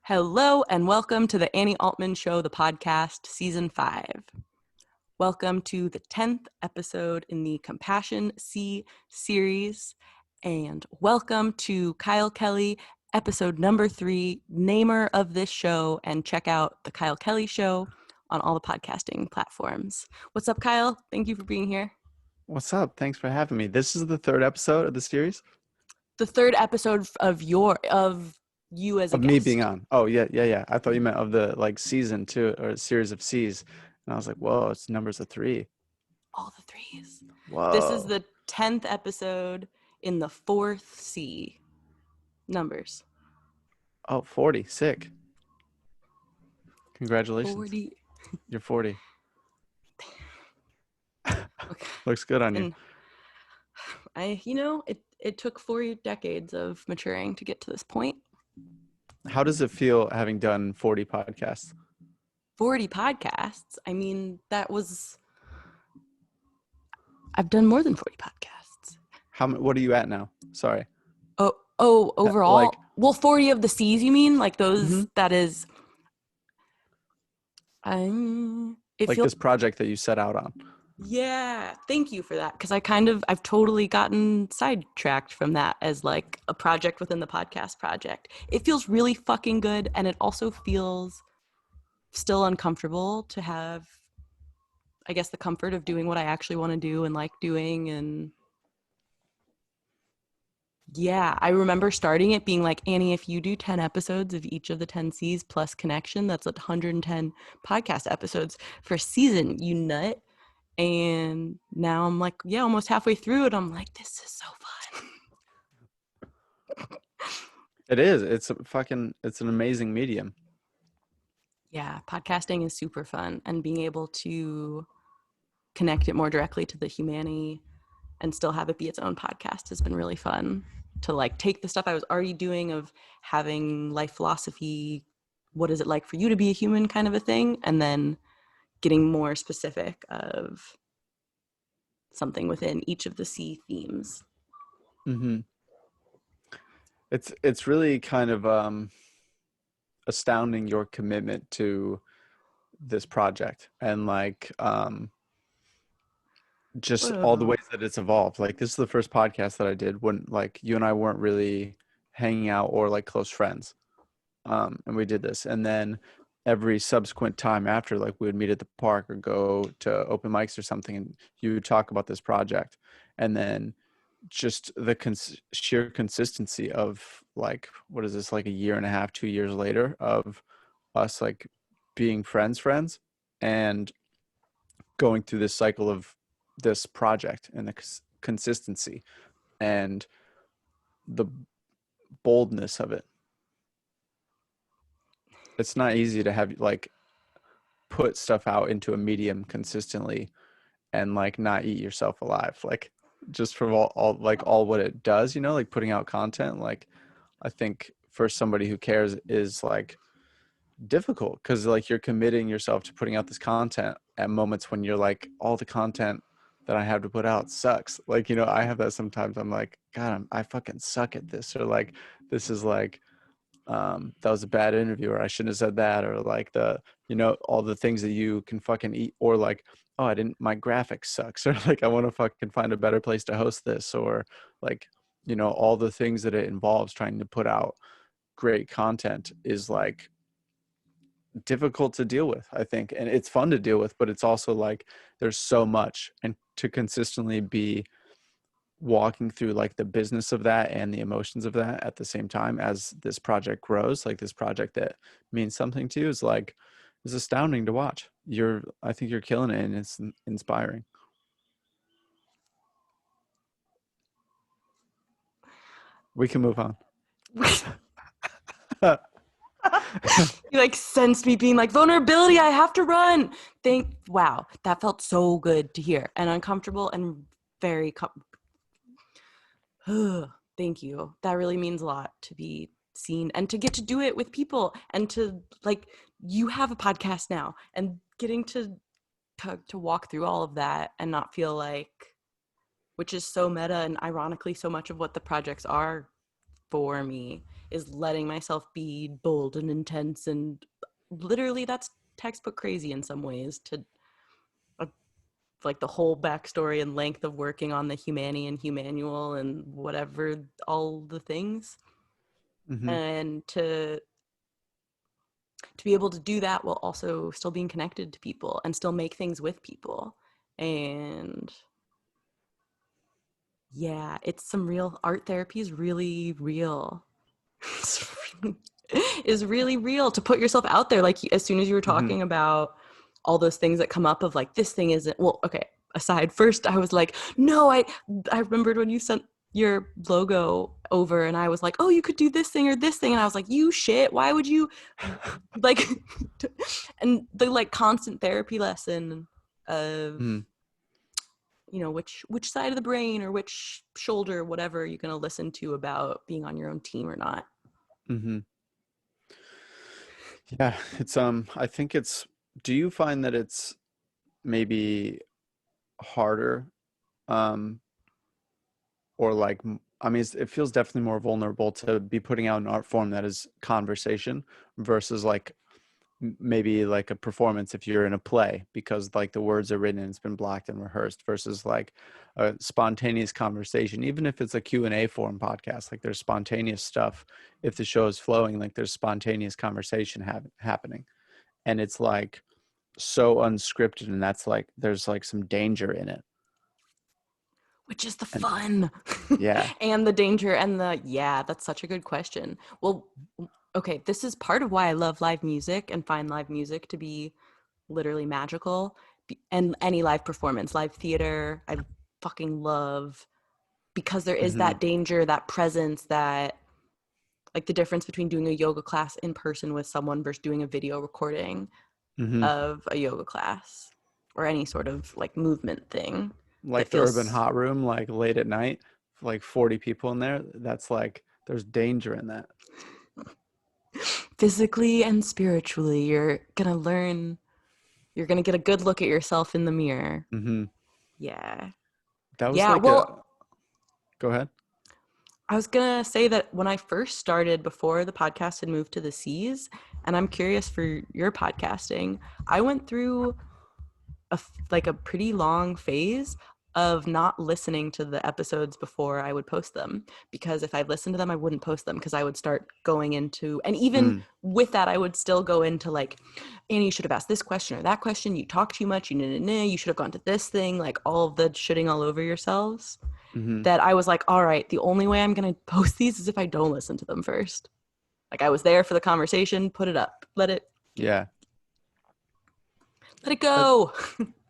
Hello and welcome to the Annie Altman Show, the podcast, Season 5. Welcome to the 10th episode in the Compassion C series, and welcome to Kyle Kelley, episode number 3, namer of this show, and check out the Kyle Kelley Show on all the podcasting platforms. What's up, Kyle? Thank you for being here. What's up? Thanks for having me. This is the third episode of the series? The third episode of you as a guest. Me being on. Oh, yeah. I thought you meant of the season 2 or series of C's. And I was like, whoa, it's numbers of 3. All the 3s. Whoa. This is the 10th episode in the 4th C. Numbers. Oh, 40. Sick. Congratulations. 40. You're 40. Okay. Looks good on you. And it took 4 decades of maturing to get to this point. How does it feel having done 40 podcasts? 40 podcasts? I mean, I've done more than 40 podcasts. What are you at now? Sorry. Oh, overall? 40 of the C's, you mean? Like those, Mm-hmm. That is... This project that you set out on. Yeah, thank you for that, because I've totally gotten sidetracked from that as like a project within the podcast project. It feels really fucking good, and it also feels still uncomfortable to have, I guess, the comfort of doing what I actually want to do and like doing. And yeah, I remember starting it being like, Annie, if you do 10 episodes of each of the 10 C's plus connection, that's 110 podcast episodes for a season, you nut. And now I'm like, yeah, almost halfway through it. I'm like, this is so fun. It is. It's an amazing medium. Yeah, podcasting is super fun, and being able to connect it more directly to the humanity and still have it be its own podcast has been really fun. To like take the stuff I was already doing of having life philosophy, what is it like for you to be a human kind of a thing, and then getting more specific of something within each of the C themes. Mm-hmm. It's really kind of astounding your commitment to this project and just all the ways that it's evolved. Like, this is the first podcast that I did when you and I weren't really hanging out or like close friends. And we did this, and then every subsequent time after, like, we would meet at the park or go to open mics or something, and you would talk about this project. And then just the sheer consistency of like, what is this, like a year and a half, 2 years later, of us like being friends and going through this cycle of this project, and the consistency and the boldness of it. It's not easy to have like put stuff out into a medium consistently and like not eat yourself alive, like just from all what it does, like putting out content. Like, I think for somebody who cares is like difficult, because like you're committing yourself to putting out this content at moments when you're like, all the content that I have to put out sucks. Like, I have that sometimes. I'm like, God, I fucking suck at this, or like, this is like, that was a bad interview, or I shouldn't have said that, or like all the things that you can fucking eat, or like, oh, my graphics sucks, or like, I want to fucking find a better place to host this, or like, all the things that it involves trying to put out great content is like difficult to deal with, I think. And it's fun to deal with, but it's also like, there's so much, and to consistently be walking through like the business of that and the emotions of that at the same time as this project grows, like this project that means something to you, is astounding to watch. I think you're killing it, and it's inspiring. We can move on. You like sensed me being like, vulnerability, I have to run. Wow, that felt so good to hear, and uncomfortable, and very thank you. That really means a lot, to be seen and to get to do it with people, and to like, you have a podcast now, and getting to walk through all of that and not feel like, which is so meta and ironically so much of what the projects are for me, is letting myself be bold and intense, and literally that's textbook crazy in some ways, to like the whole backstory and length of working on the Humani and Humanual and whatever, all the things. Mm-hmm. And to be able to do that while also still being connected to people and still make things with people. And yeah, it's some real, art therapy is really real. Is really real, to put yourself out there. Like, as soon as you were Mm-hmm. talking about all those things that come up of like, this thing isn't, well, okay, aside, first I was like, no, I remembered when you sent your logo over and I was like, oh, you could do this thing or this thing, and I was like, you shit, why would you, like, and the like constant therapy lesson of, Mm-hmm. you know, which side of the brain or which shoulder, whatever, you're going to listen to about being on your own team or not. Mm-hmm. Yeah, it's I think it's, do you find that it's maybe harder, um or like I mean it feels definitely more vulnerable to be putting out an art form that is conversation versus like maybe like a performance if you're in a play, because like the words are written and it's been blocked and rehearsed, versus like a spontaneous conversation, even if it's a Q&A form podcast, like there's spontaneous stuff. If the show is flowing, like there's spontaneous conversation happening, and it's like so unscripted, and that's like there's like some danger in it. Which is the And fun. yeah. And the danger and the, yeah, that's such a good question. Well, okay, this is part of why I love live music and find live music to be literally magical. And any live performance, live theater, I fucking love, because there is Mm-hmm. that danger, that presence, that like the difference between doing a yoga class in person with someone versus doing a video recording Mm-hmm. of a yoga class or any sort of like movement thing that Like the urban feels hot room, like late at night, like 40 people in there. That's like there's danger in that. physically and spiritually. You're gonna learn, you're gonna get a good look at yourself in the mirror. Mm-hmm. Yeah. That was Yeah. like Well, a, go ahead. I was gonna say that when I first started, before the podcast had moved to the seas, and I'm curious for your podcasting, I went through like a pretty long phase of not listening to the episodes before I would post them, because if I listened to them I wouldn't post them, because I would start going into, and even Mm, with that I would still go into like, Annie, you should have asked this question or that question, you talk too much, you should have gone to this thing, like all of the shitting all over yourselves, mm-hmm. that I was like, all right, the only way I'm going to post these is if I don't listen to them first. Like, I was there for the conversation, put it up, Yeah. let it That, go.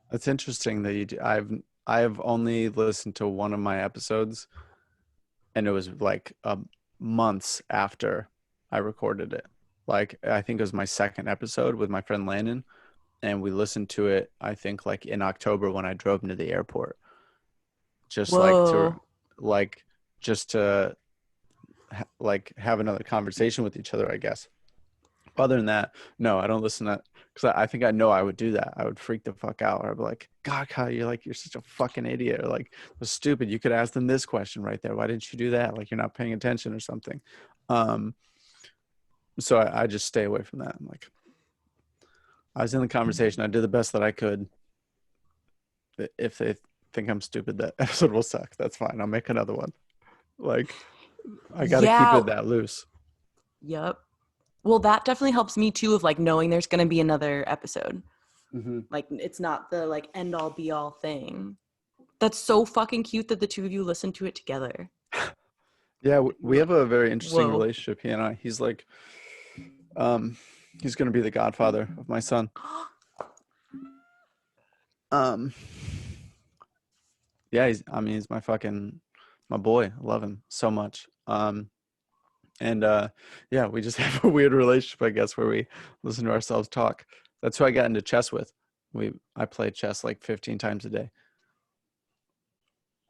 that's interesting that you do. I've only listened to one of my episodes, and it was like months after I recorded it. Like I think it was my second episode with my friend Landon, and we listened to it I think like in October when I drove him to the airport, just like to Whoa. like just to like have another conversation with each other, I guess. Other than that, no, I don't listen to that, because I think I know I would do that. I would freak the fuck out. Or I'd be like, God, Kyle, you're such a fucking idiot. Or like, it was stupid. You could ask them this question right there. Why didn't you do that? Like, you're not paying attention or something. Um, so I just stay away from that. I'm like, I was in the conversation. I did the best that I could. If they think I'm stupid, that episode will suck. That's fine. I'll make another one. Like, I got to keep Yeah. it that loose. Yep. Well, that definitely helps me too, of like knowing there's going to be another episode. Mm-hmm. Like, it's not the like end all be all thing. That's so fucking cute that the two of you listen to it together. Yeah, we have a very interesting Whoa. relationship. He and I. He's like, um, he's gonna be the godfather of my son. Um, yeah, I mean, he's my boy. I love him so much. And yeah, we just have a weird relationship, I guess, where we listen to ourselves talk. That's who I got into chess with. I play chess like 15 times a day.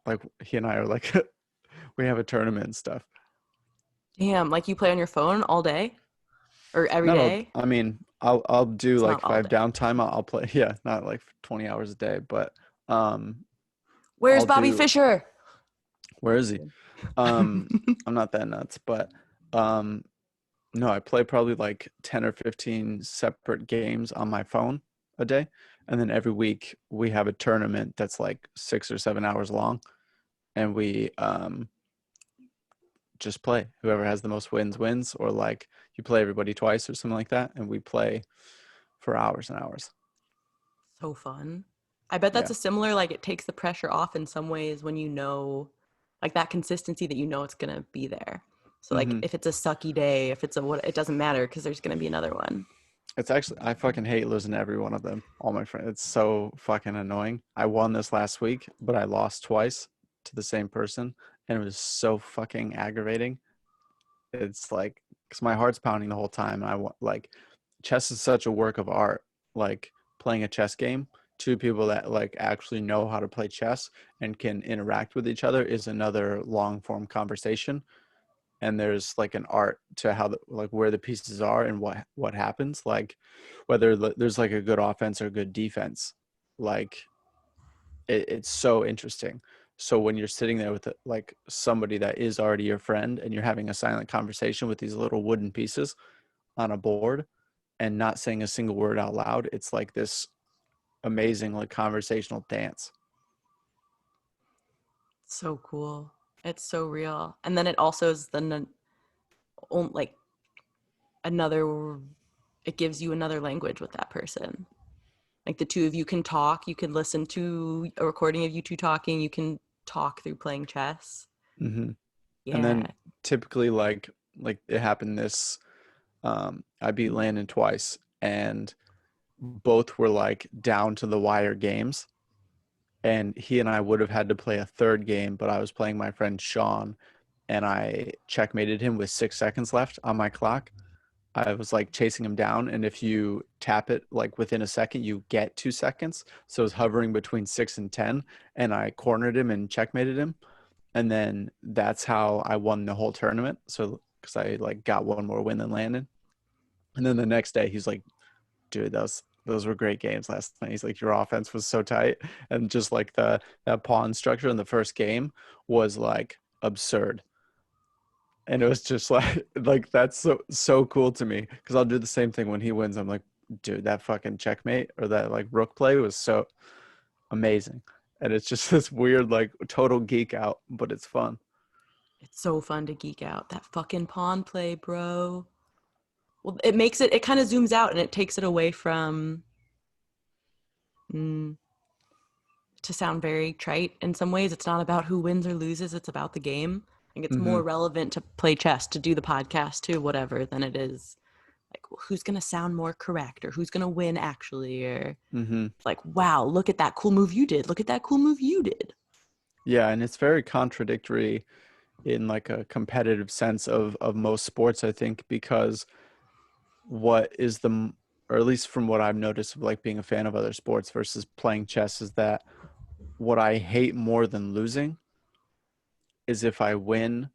Like he and I are like, we have a tournament and stuff. Damn, like you play on your phone all day or every Not all. day? I mean, I'll do It's like not if I all have day. downtime, I'll play. Yeah, not like 20 hours a day, but Where's I'll Bobby do. Fischer? Where is he? I'm not that nuts, but Um, no, I play probably like 10 or 15 separate games on my phone a day. And then every week we have a tournament that's like 6 or 7 hours long. And we just play. Whoever has the most wins wins, or like you play everybody twice or something like that. And we play for hours and hours. So fun. I bet that's Yeah. a similar, like, it takes the pressure off in some ways when you know, like, that consistency that you know it's gonna be there. So like Hmm. if it's a sucky day, if it's a what, it doesn't matter because there's gonna be another one. It's actually, I fucking hate losing to every one of them. All my friends. It's so fucking annoying. I won this last week, but I lost twice to the same person. And it was so fucking aggravating. It's like, because my heart's pounding the whole time. I want, like, chess is such a work of art. Like, playing a chess game, two people that, like, actually know how to play chess and can interact with each other is another long form conversation. And there's like an art to how the, like where the pieces are and what happens, like whether there's like a good offense or good defense. Like it's so interesting. So when you're sitting there with like somebody that is already your friend and you're having a silent conversation with these little wooden pieces on a board and not saying a single word out loud, it's like this amazing like conversational dance. So cool. It's so real. And then it also is like another, it gives you another language with that person. Like the two of you can talk, you can listen to a recording of you two talking, you can talk through playing chess. Hmm. And Yeah. then typically like it happened this I beat Landon twice, and both were like down to the wire games. And he and I would have had to play a third game, but I was playing my friend Sean, and I checkmated him with 6 seconds left on my clock. I was like chasing him down, and if you tap it like within a second, you get 2 seconds. So it was hovering between 6 and 10, and I cornered him and checkmated him. And then that's how I won the whole tournament. So because I like got one more win than Landon. And then the next day, he's like, "Dude, those were great games last night." He's like, "Your offense was so tight, and just like the that pawn structure in the first game was like absurd." And it was just like like that's so cool to me because I'll do the same thing when he wins. I'm like, "Dude, that fucking checkmate or that like rook play was so amazing." And it's just this weird like total geek out, but it's fun. It's so fun to geek out. That fucking pawn play, bro. Well, it makes it, it kind of zooms out and it takes it away from, mm, to sound very trite in some ways, it's not about who wins or loses, it's about the game. Like it's Hmm. more relevant to play chess, to do the podcast, to whatever, than it is like who's going to sound more correct or who's going to win actually, or Hmm. like, wow, look at that cool move you did. Look at that cool move you did. Yeah, and it's very contradictory in like a competitive sense of most sports, I think, because what is or at least from what I've noticed of like being a fan of other sports versus playing chess, is that what I hate more than losing is if I win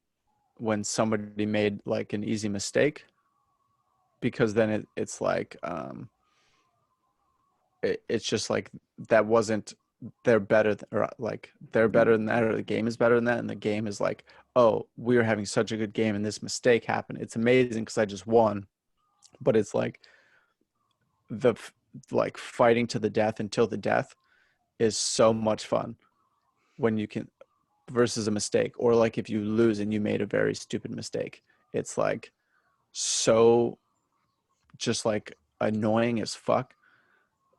when somebody made like an easy mistake, because then it's like it's just like that wasn't, they're better or like they're better than that, or the game is better than that, and the game is like, oh, we were having such a good game and this mistake happened, it's amazing because I just won. But it's like the like fighting to the death until the death is so much fun when you can, versus a mistake, or like if you lose and you made a very stupid mistake, it's like so just like annoying as fuck.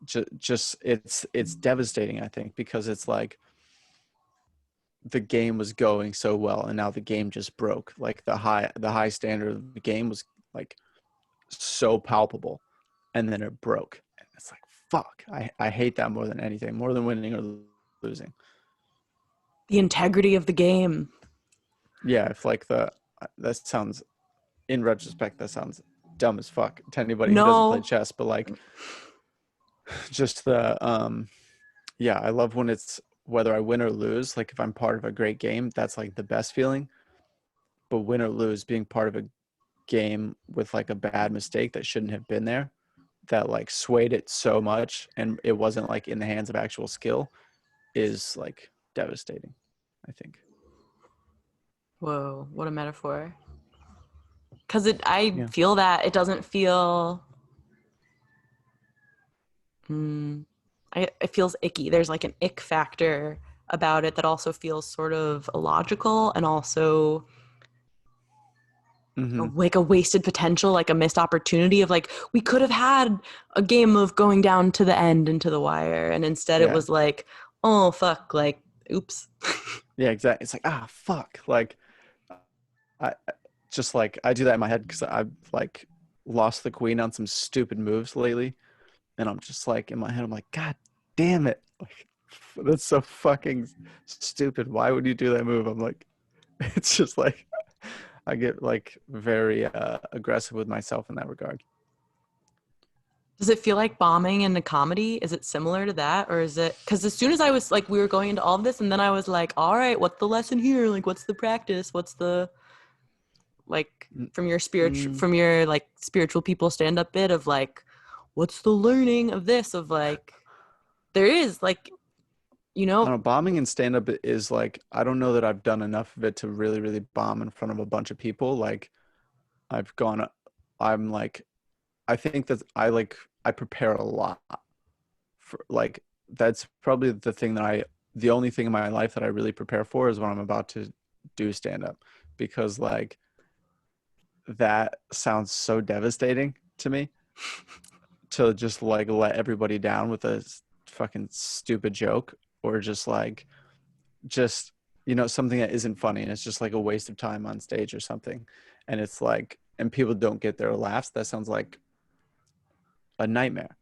Just it's devastating, I think, because it's like the game was going so well and now the game just broke. Like the high standard of the game was like so palpable, and then it broke, and it's like fuck. I hate that more than anything, more than winning or losing. The integrity of the game. Yeah, if like the that sounds, in retrospect, that sounds dumb as fuck to anybody who doesn't play No, chess, but like just the yeah, I love when it's whether I win or lose, like if I'm part of a great game, that's like the best feeling. But win or lose, being part of a game with like a bad mistake that shouldn't have been there, that like swayed it so much and it wasn't like in the hands of actual skill, is like devastating, I think. whoa, what a metaphor. because I Yeah. feel that it doesn't feel it feels icky. There's like an ick factor about it that also feels sort of illogical and also Mm-hmm. like a wasted potential, like a missed opportunity of like we could have had a game of going down to the end and to the wire, and instead it Yeah. was like, oh fuck, like oops. Yeah, exactly. It's like, fuck. Like, I just like I do that in my head because I've like lost the queen on some stupid moves lately, and I'm just like in my head, I'm like, God damn it! Like, that's so fucking stupid. Why would you do that move? I'm like, it's just like I get like very aggressive with myself in that regard. Does it feel like bombing in a comedy? Is it similar to that? Or is it because as soon as I was like, we were going into all of this, and then I was like, all right, what's the lesson here? Like, what's the practice? What's the like Mm, from your like spiritual people stand up bit of like, what's the learning of this? Of like, there is like, you I don't know, know, bombing and stand up is like I don't know that I've done enough of it to really, really bomb in front of a bunch of people. Like I've gone, I'm like, I think that I prepare a lot for like that's probably the only thing in my life that I really prepare for is when I'm about to do stand up because like that sounds so devastating to me to just like let everybody down with a fucking stupid joke or just like just something that isn't funny and it's just like a waste of time on stage or something and it's like and people don't get their laughs. That sounds like a nightmare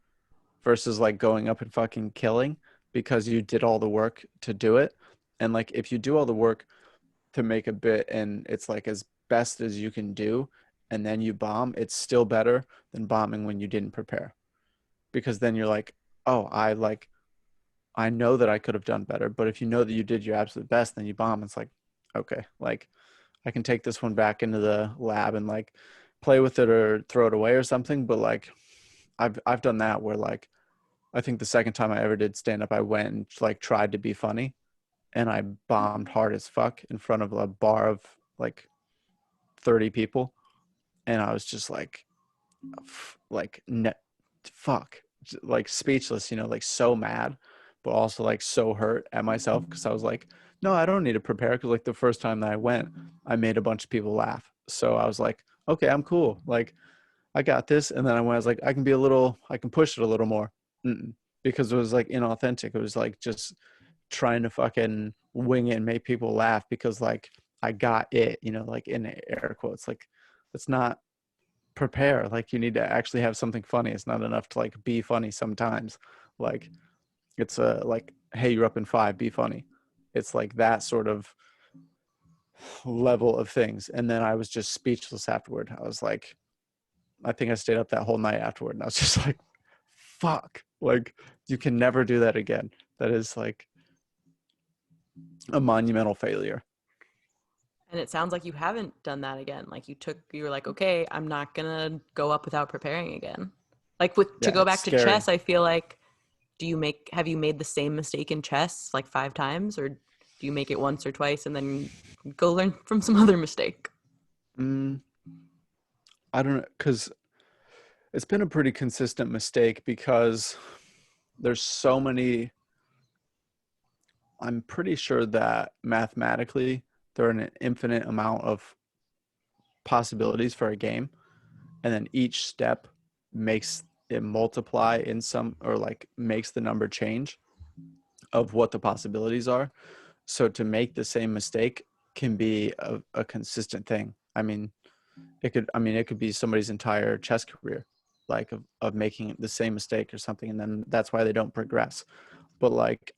versus like going up and fucking killing because you did all the work to do it. And like if you do all the work to make a bit and it's like as best as you can do and then you bomb, it's still better than bombing when you didn't prepare. Because then you're like, oh, I know that I could have done better, but if you know that you did your absolute best, then you bomb. It's like, okay, like I can take this one back into the lab and like play with it or throw it away or something. But like I've done that where like I think the second time I ever did stand up, I went and like tried to be funny and I bombed hard as fuck in front of a bar of like 30 people. And I was just like, like, fuck, like speechless, like so mad, but also like so hurt at myself because I was like, no, I don't need to prepare because like the first time that I went, I made a bunch of people laugh. So I was like, okay, I'm cool. Like, I got this. And then I was like, I can push it a little more. Mm-mm. Because it was like inauthentic. It was like just trying to fucking wing it and make people laugh because like I got it, like in air quotes. Like it's not prepare. Like you need to actually have something funny. It's not enough to like be funny sometimes. Like it's a like, hey, you're up in five, be funny. It's like that sort of level of things. And then I was just speechless afterward. I was like, I think I stayed up that whole night afterward and I was just like, fuck. Like you can never do that again. That is like a monumental failure. and it sounds like you haven't done that again. Like you were like, okay, I'm not gonna go up without preparing again. Like with to Yeah, go it's back to scary. chess, I feel like have you made the same mistake in chess like 5 times, or do you make it once or twice and then go learn from some other mistake? Mm, I don't know, because it's been a pretty consistent mistake because there's so many. I'm pretty sure that mathematically there are an infinite amount of possibilities for a game, and then each step makes it multiply in some or like makes the number change of what the possibilities are. So to make the same mistake can be a consistent thing. It could be somebody's entire chess career, like of making the same mistake or something, and then that's why they don't progress. But like,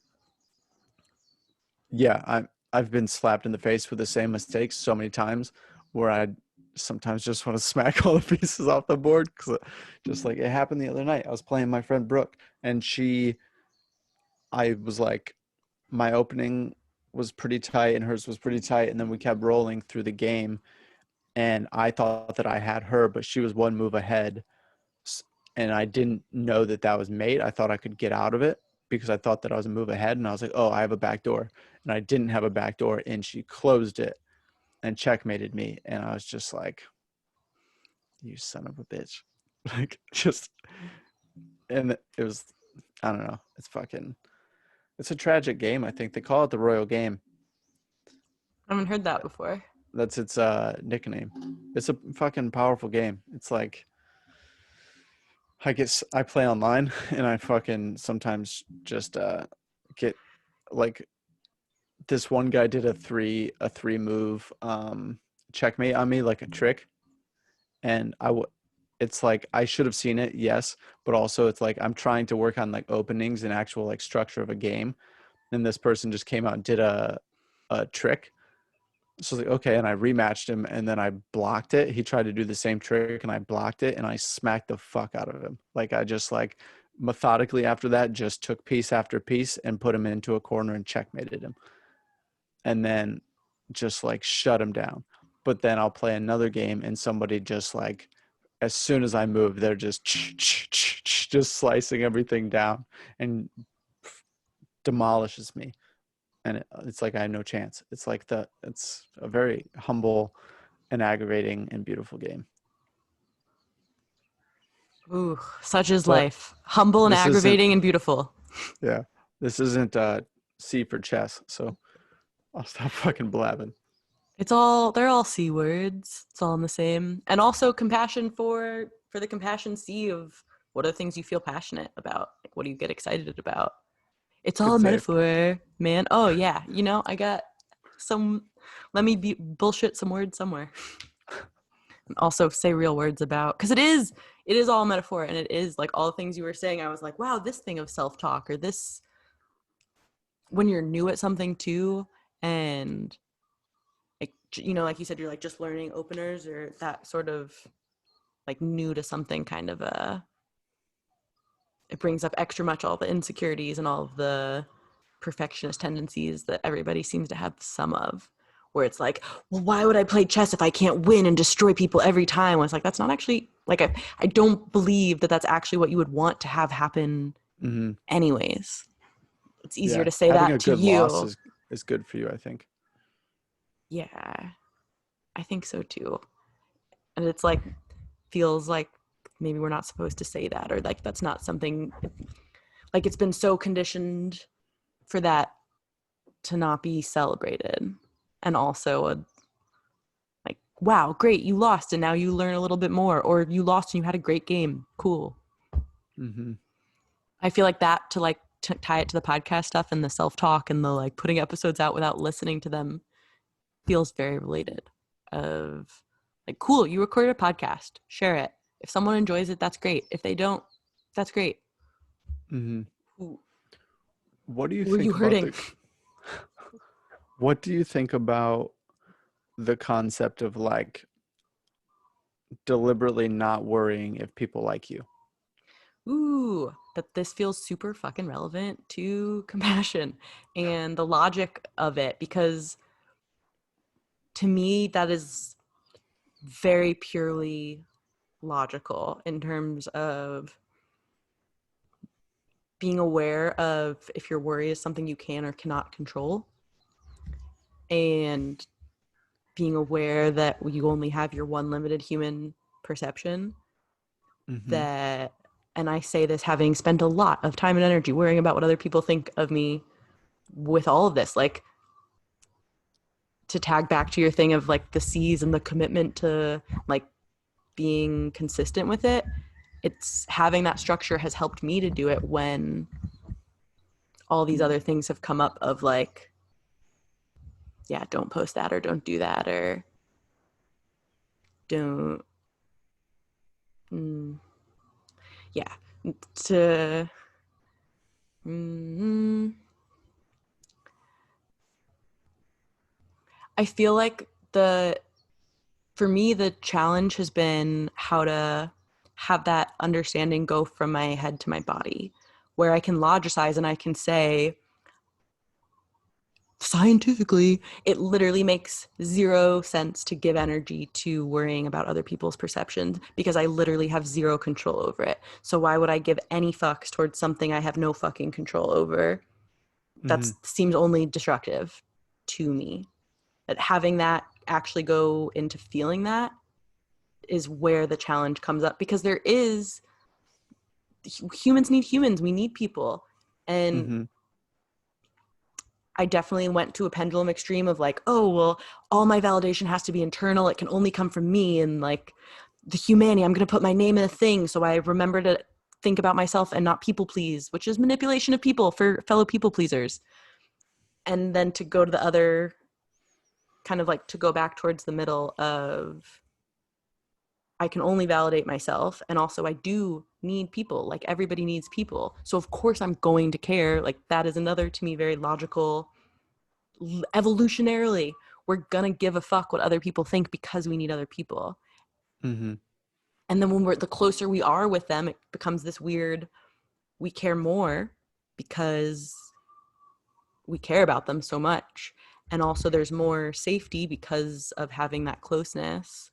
yeah, I've been slapped in the face with the same mistakes so many times where I sometimes just want to smack all the pieces off the board because just like it happened the other night. I was playing my friend Brooke and I was like, my opening was pretty tight and hers was pretty tight. And then we kept rolling through the game and I thought that I had her, but she was one move ahead. And I didn't know that that was mate. I thought I could get out of it because I thought that I was a move ahead and I was like, oh, I have a back door. And I didn't have a back door and she closed it and checkmated me. And I was just like, you son of a bitch. Like, just, and it was, I don't know. It's a tragic game. I think they call it the Royal Game. I haven't heard that before. That's its nickname. It's a fucking powerful game. It's like, I play online and I fucking sometimes just get like, this one guy did a three move checkmate on me, like a trick, and it's like I should have seen it, yes, but also it's like I'm trying to work on like openings and actual like structure of a game, and this person just came out and did a trick. So I was like, okay, and I rematched him, and then I blocked it. He tried to do the same trick, and I blocked it, and I smacked the fuck out of him. Like, I just like methodically after that just took piece after piece and put him into a corner and checkmated him, and then just like shut him down. But then I'll play another game, and somebody just like, as soon as I move, they're just slicing everything down and demolishes me. And it's like I have no chance. It's like it's a very humble and aggravating and beautiful game. Ooh, such is But life. Humble and this isn't, aggravating and beautiful. yeah, this isn't C for chess. So I'll stop fucking blabbing. They're all C words. It's all in the same. And also compassion for the compassion C of what are the things you feel passionate about? Like, what do you get excited about? It's all Good a save. metaphor, man. Oh yeah, I got some. Let me bullshit some words somewhere. And also say real words about, because it is all metaphor, and it is like all the things you were saying. I was like, wow, this thing of self-talk, or this, when you're new at something too, and like like you said, you're like just learning openers or that sort of like new to something kind of it brings up extra much all the insecurities and all of the perfectionist tendencies that everybody seems to have some of, where it's like, well, why would I play chess if I can't win and destroy people every time? When it's like, that's not actually like, I don't believe that that's actually what you would want to have happen Mm-hmm. anyways. It's easier Yeah, to say having that a to good loss you. is good for you, I think. Yeah, I think so too. And it's like, feels like maybe we're not supposed to say that, or like that's not something, like it's been so conditioned for that to not be celebrated. And also like, wow, great, you lost and now you learn a little bit more, or you lost and you had a great game, cool. Mm-hmm. I feel like that, to like tie it to the podcast stuff and the self-talk and the like putting episodes out without listening to them, feels very related. Of like, cool, you recorded a podcast, share it. If someone enjoys it, that's great. If they don't, that's great. Mm-hmm. who, What do you who are you think about hurting? the what do you think about the concept of like deliberately not worrying if people like you? Ooh, that this feels super fucking relevant to compassion and the logic of it, because to me that is very purely logical in terms of being aware of if your worry is something you can or cannot control, and being aware that you only have your one limited human perception. Mm-hmm. That, and I say this having spent a lot of time and energy worrying about what other people think of me with all of this, like, to tag back to your thing of like the C's and the commitment to like being consistent with it, it's having that structure has helped me to do it when all these other things have come up of like, yeah, don't post that, or don't do that, or don't, mm, yeah, to, mm, I feel like for me, the challenge has been how to have that understanding go from my head to my body, where I can logicize and I can say, scientifically, it literally makes zero sense to give energy to worrying about other people's perceptions, because I literally have zero control over it. So why would I give any fucks towards something I have no fucking control over? That Mm-hmm. seems only destructive to me. That having that actually go into feeling that is where the challenge comes up, because humans need humans. We need people. And Mm-hmm. I definitely went to a pendulum extreme of like, oh, well, all my validation has to be internal. It can only come from me. And like the humanity, I'm going to put my name in a thing. So I remember to think about myself and not people please, which is manipulation of people for fellow people pleasers. And then to go to the other kind of like to go back towards the middle of I can only validate myself. And also, I do need people. Like, everybody needs people. So, of course, I'm going to care. Like, that is another, to me, very logical, evolutionarily. We're going to give a fuck what other people think because we need other people. Mm-hmm. And then when the closer we are with them, it becomes this weird, we care more because we care about them so much. And also, there's more safety because of having that closeness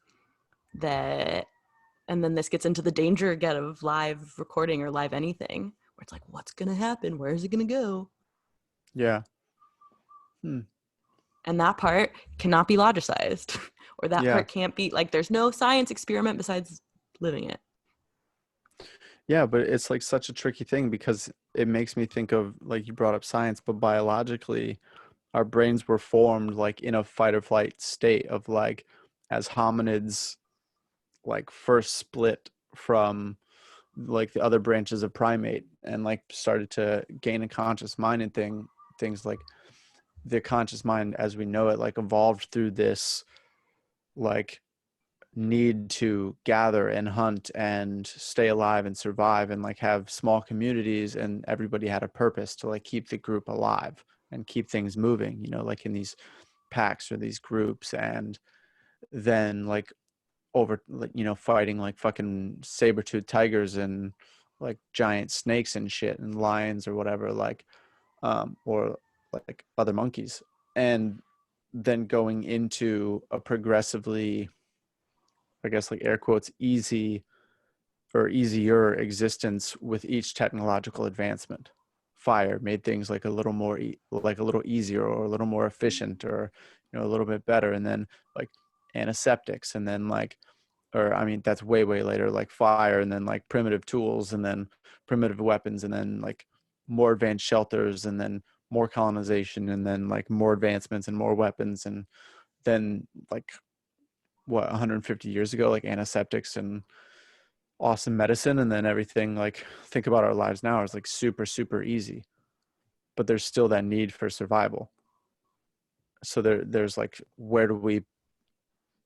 that and then this gets into the danger again of live recording or live anything where it's like, what's going to happen, where is it going to go? Yeah. Hmm. And that part cannot be logicized or that Yeah. part can't be like, there's no science experiment besides living it. Yeah, but it's like such a tricky thing because it makes me think of, like, you brought up science, but biologically our brains were formed like in a fight or flight state of like as hominids like first split from like the other branches of primate and like started to gain a conscious mind and things like the conscious mind as we know it like evolved through this like need to gather and hunt and stay alive and survive and like have small communities, and everybody had a purpose to like keep the group alive and keep things moving, you know, like in these packs or these groups. And then like over like, you know, fighting like fucking saber-toothed tigers and like giant snakes and shit and lions or whatever, like or like other monkeys, and then going into a progressively, I guess, like air quotes, easy or easier existence with each technological advancement. Fire made things like a little more like a little easier or a little more efficient or, you know, a little bit better. And then like antiseptics, and then like, or I mean that's way later, like fire, and then like primitive tools, and then primitive weapons, and then like more advanced shelters, and then more colonization, and then like more advancements and more weapons, and then like what 150 years ago like antiseptics and awesome medicine, and then everything, like think about our lives now is like super easy, but there's still that need for survival. So there's like, where do we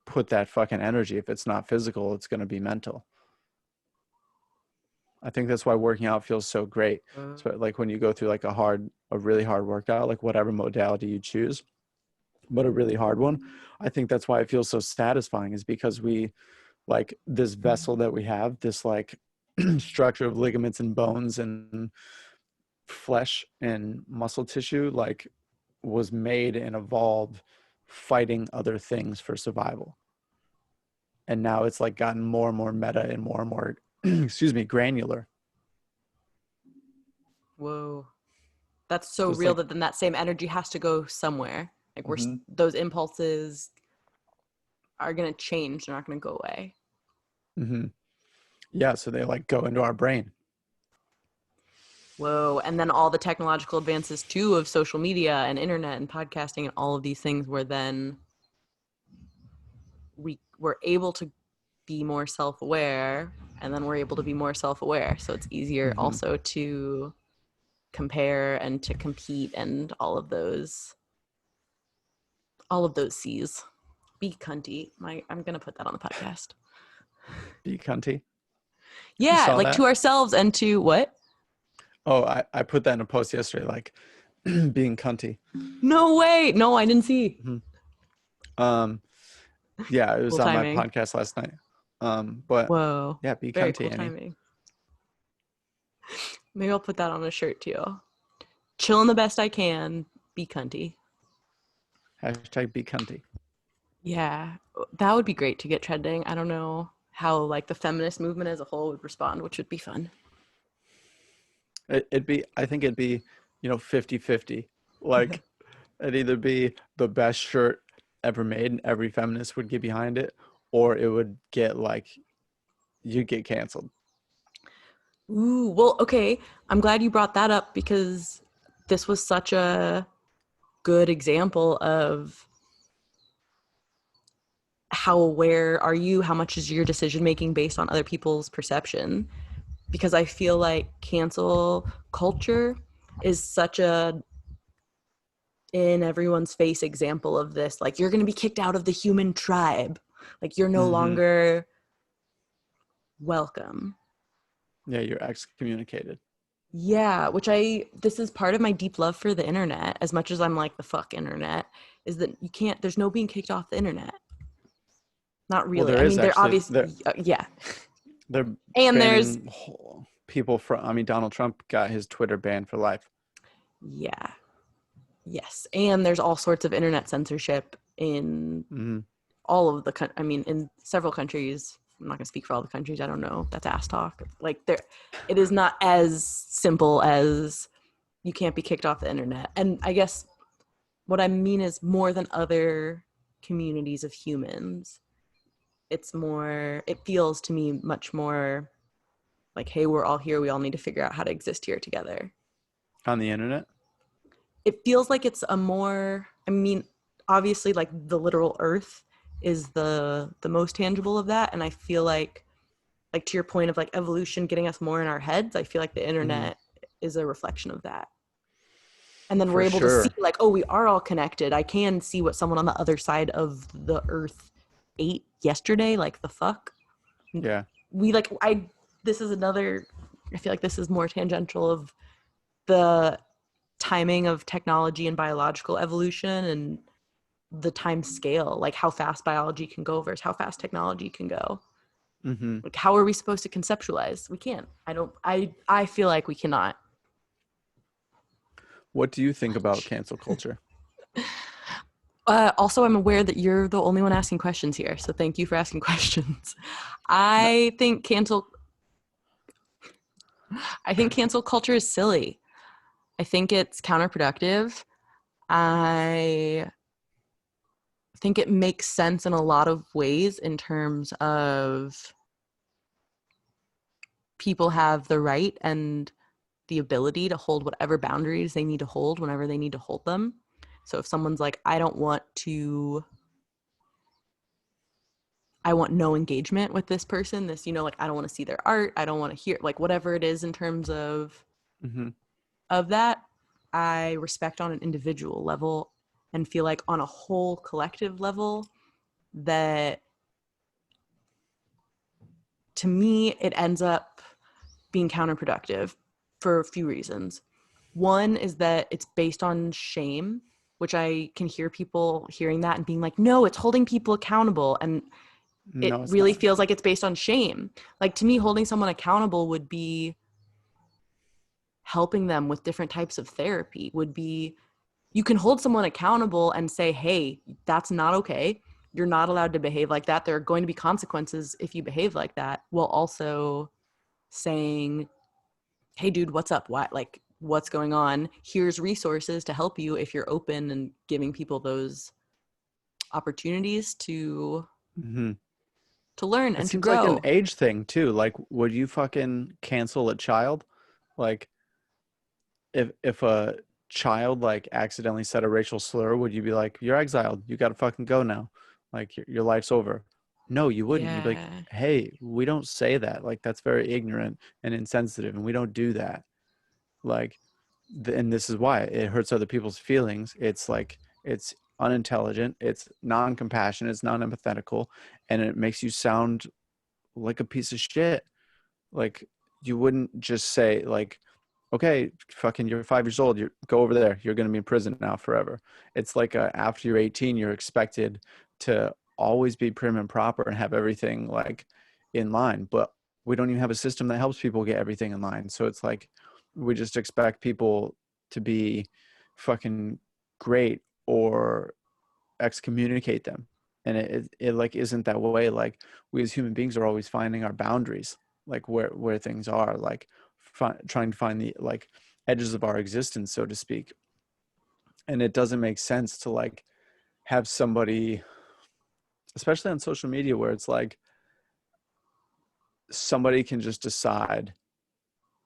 put that fucking energy? If it's not physical, it's going to be mental. I think that's why working out feels so great. So like when you go through like a really hard workout, like whatever modality you choose, but a really hard one, I think that's why it feels so satisfying, is because we like this vessel that we have, this like structure of ligaments and bones and flesh and muscle tissue, like was made and evolved fighting other things for survival. And now it's like gotten more and more meta and more excuse me, granular. Whoa. That's so So it's real like, that then that same energy has to go somewhere. Like, mm-hmm, those impulses are going to change. They're not going to go away. mm-hmm. Yeah, so they like go into our brain. Whoa. And then all the technological advances too of social media and internet and podcasting and all of these things where then we were able to be more self-aware, and then we're able to be more self-aware. So it's easier Mm-hmm. also to compare and to compete and all of those C's. Be cunty. I'm gonna put that on the podcast. Be cunty. You Yeah, saw like that? to ourselves and to what? Oh, I put that in a post yesterday, like being cunty. No way. No, I didn't see. Mm-hmm. Um, yeah, it was Cool on my timing. podcast last night. But Whoa. yeah, be Very cunty, cool Annie. timing. Maybe I'll put that on a shirt too. Chilling the best I can. Be cunty. Hashtag be cunty. Yeah, that would be great to get trending. I don't know how like the feminist movement as a whole would respond, which would be fun. It'd be, I think it'd be, you know, 50-50. Like it'd either be the best shirt ever made and every feminist would get behind it, or it would get like you'd get canceled. Ooh, well, okay. I'm glad you brought that up because this was such a good example of how aware are you, how much is your decision making based on other people's perception? Because I feel like cancel culture is such a in everyone's face example of this. Like, you're going to be kicked out of the human tribe. Like, you're no Mm-hmm. longer welcome. Yeah, you're excommunicated. Yeah, this is part of my deep love for the internet, as much as I'm like, the fuck internet, is that you can't, there's no being kicked off the internet. Not Well, really. there I is mean, they're actually obvious, yeah. they're And there's, banning people from. I mean, Donald Trump got his Twitter banned for life. yeah, yes. And there's all sorts of internet censorship in Mm-hmm. all of I mean, in several countries. I'm not going to speak for all the countries. I don't know. That's ass talk. Like, it is not as simple as you can't be kicked off the internet. And I guess what I mean is more than other communities of humans. It's more, it feels to me much more like, hey, we're all here. We all need to figure out how to exist here together. On the internet. It feels like it's a more, I mean, obviously, like, the literal earth is the most tangible of that. And I feel like to your point of like evolution getting us more in our heads, I feel like the Mm-hmm. internet is a reflection of that. And then we're For able to see sure. like, oh, we are all connected. I can see what someone on the other side of the earth ate yesterday. Like, the fuck? Yeah. We like, this is another, I feel like this is more tangential of the timing of technology and biological evolution and the time scale, like how fast biology can go versus how fast technology can go. Mm-hmm. Like, how are we supposed to conceptualize? We can't. I feel like we cannot. What do you think about cancel culture? Also, I'm aware that you're the only one asking questions here, so thank you for asking questions. No, I think cancel. I think cancel culture is silly. I think it's counterproductive. I think it makes sense in a lot of ways in terms of people have the right and the ability to hold whatever boundaries they need to hold whenever they need to hold them. So if someone's like, I want no engagement with this person, this, like, I don't want to see their art, I don't want to hear, like, whatever it is in terms mm-hmm. of that, I respect on an individual level and feel like on a whole collective level that to me it ends up being counterproductive for a few reasons. One is that it's based on shame, which I can hear people hearing that and being like, no, it's holding people accountable. And it No, it's really not. feels like it's based on shame. Like, to me, holding someone accountable would be helping them with different types of therapy, would be you can hold someone accountable and say, hey, that's not okay. You're not allowed to behave like that. There are going to be consequences if you behave like that, while also saying, hey, dude, what's up? What's going on? Here's resources to help you if you're open, and giving people those opportunities Mm-hmm. to learn It and to seems like an grow. age thing too. Like, would you fucking cancel a child? Like, if a child like accidentally said a racial slur, would you be like, you're exiled, you gotta fucking go now, like your life's over? No, you wouldn't. You'd be like, Yeah. hey, we don't say that. Like, that's very ignorant and insensitive, and we don't do that. Like, and this is why it hurts other people's feelings. It's like it's unintelligent, it's non-compassionate, it's non-empathetical, and it makes you sound like a piece of shit. Like, you wouldn't just say like, okay, fucking, you're 5 years old, you go over there, you're going to be in prison now forever. It's like after you're 18, you're expected to always be prim and proper and have everything like in line, but we don't even have a system that helps people get everything in line. So it's like we just expect people to be fucking great or excommunicate them, and it like isn't that way. Like, we as human beings are always finding our boundaries, like where things are, like trying to find the like edges of our existence, so to speak. And it doesn't make sense to like have somebody especially on social media, where it's like somebody can just decide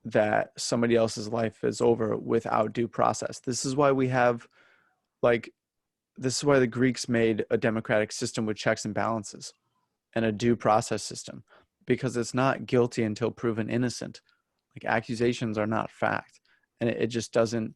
that somebody else's life is over without due process. This is why we have like this is why the Greeks made a democratic system with checks and balances and a due process system, because it's not guilty until proven innocent. Like accusations are not fact, and it just doesn't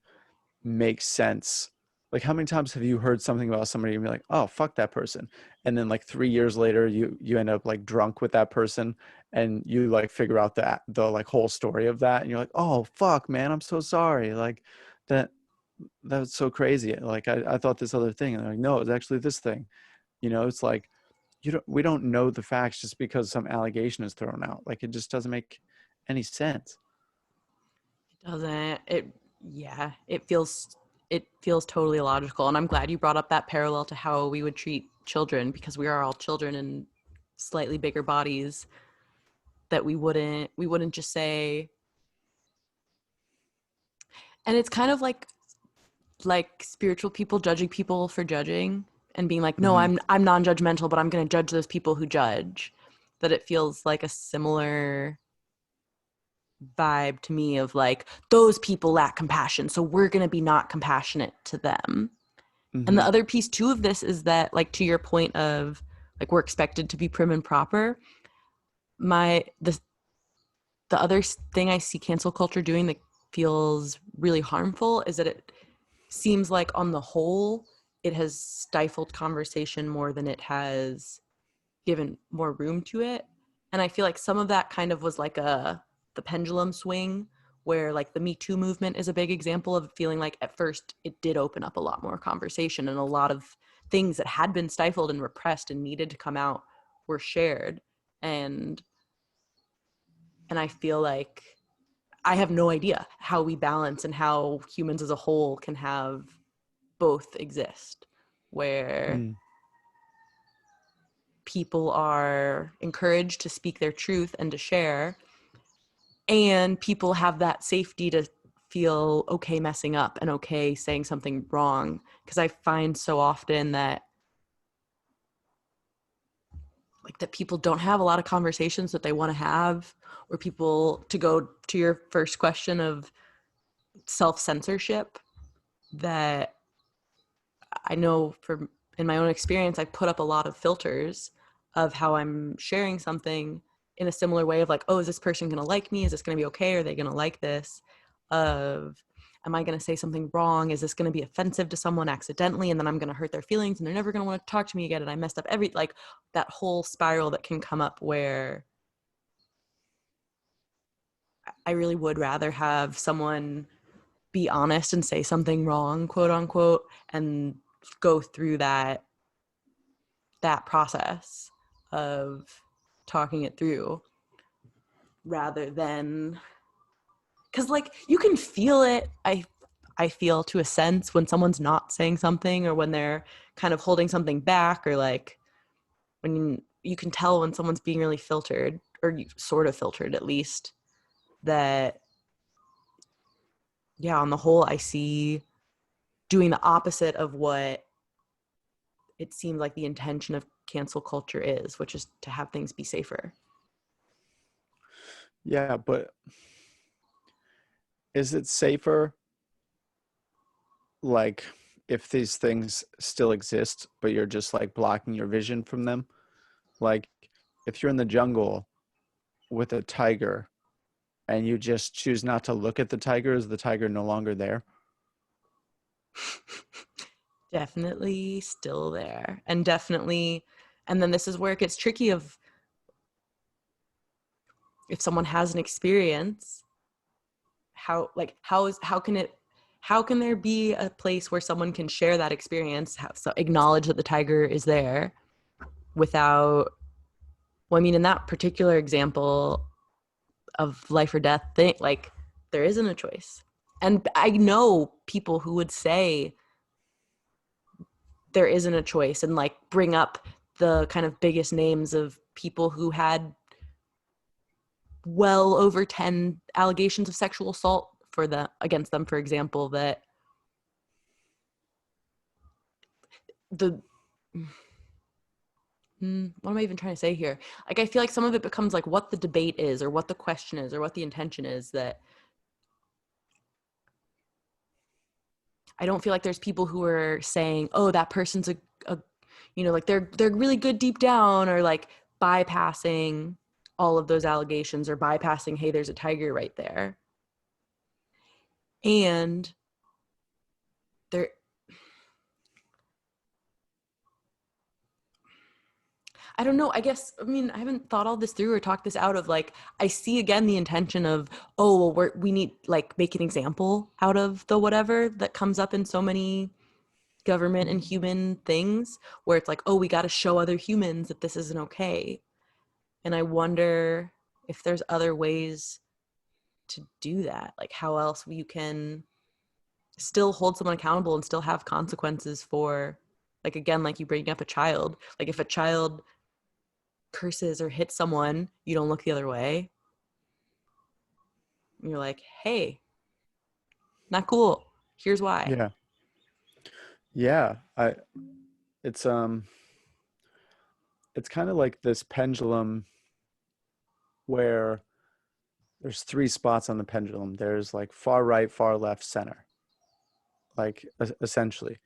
make sense. Like how many times have you heard something about somebody and be like, oh fuck that person, and then like 3 years later you end up like drunk with that person, and you like figure out the like whole story of that, and you're like, oh fuck man, I'm so sorry, like that that was so crazy, like I thought this other thing, and they're like, no, it's actually this thing. It's like we don't know the facts just because some allegation is thrown out. Like it just doesn't make any sense. It doesn't. Yeah, it feels totally illogical. And I'm glad you brought up that parallel to how we would treat children, because we are all children in slightly bigger bodies, that we wouldn't just say. And it's kind of like spiritual people judging people for judging and being like, no, Mm-hmm. I'm non-judgmental, but I'm going to judge those people who judge. That it feels like a similar vibe to me of like, those people lack compassion, so we're going to be not compassionate to them. And the Mm-hmm. other piece too of this is that, like, to your point of like we're expected to be prim and proper, my the other thing I see cancel culture doing that feels really harmful is that it seems like on the whole it has stifled conversation more than it has given more room to it. And I feel like some of that kind of was like the pendulum swing, where like the Me Too movement is a big example of feeling like at first it did open up a lot more conversation, and a lot of things that had been stifled and repressed and needed to come out were shared. And and I feel like I have no idea how we balance and how humans as a whole can have both exist, where Mm. people are encouraged to speak their truth and to share, and people have that safety to feel okay messing up and okay saying something wrong. Because I find so often that like that people don't have a lot of conversations that they want to have, or people, to go to your first question of self-censorship, that I know from in my own experience, I put up a lot of filters of how I'm sharing something, in a similar way of like, oh, is this person going to like me? Is this going to be okay? Are they going to like this? Of, am I going to say something wrong? Is this going to be offensive to someone accidentally? And then I'm going to hurt their feelings and they're never going to want to talk to me again. And I messed up like that whole spiral that can come up, where I really would rather have someone be honest and say something wrong, quote unquote, and go through that process of talking it through, rather than, because like you can feel it. I feel to a sense when someone's not saying something, or when they're kind of holding something back, or like when you can tell when someone's being really filtered, or sort of filtered at least. That, yeah, on the whole I see doing the opposite of what it seems like the intention of cancel culture is, which is to have things be safer. Yeah, but is it safer, like, if these things still exist, but you're just like blocking your vision from them? Like, if you're in the jungle with a tiger and you just choose not to look at the tiger, is the tiger no longer there? Definitely still there, and definitely, and then this is where it gets tricky of, if someone has an experience, how can there be a place where someone can share that experience, so acknowledge that the tiger is there, without, well, I mean, in that particular example of life or death thing, like, there isn't a choice. And I know people who would say there isn't a choice, and like bring up the kind of biggest names of people who had well over 10 allegations of sexual assault against them, for example, that the what am I even trying to say here? Like, I feel like some of it becomes like what the debate is or what the question is or what the intention is, that I don't feel like there's people who are saying, oh, that person's a like they're really good deep down, or like bypassing all of those allegations, or bypassing, hey, there's a tiger right there. And there, I don't know. I guess, I mean, I haven't thought all this through or talked this out of like, I see again the intention of, oh, well, we need like make an example out of the whatever that comes up in so many government and human things, where it's like, oh, we got to show other humans that this isn't okay. And I wonder if there's other ways to do that. Like how else you can still hold someone accountable and still have consequences for, like, again, like you bring up a child. Like if a child curses or hits someone, you don't look the other way. You're like, hey, not cool. Here's why. Yeah. Yeah. It's it's kind of like this pendulum where there's three spots on the pendulum. There's like far right, far left, center, like essentially.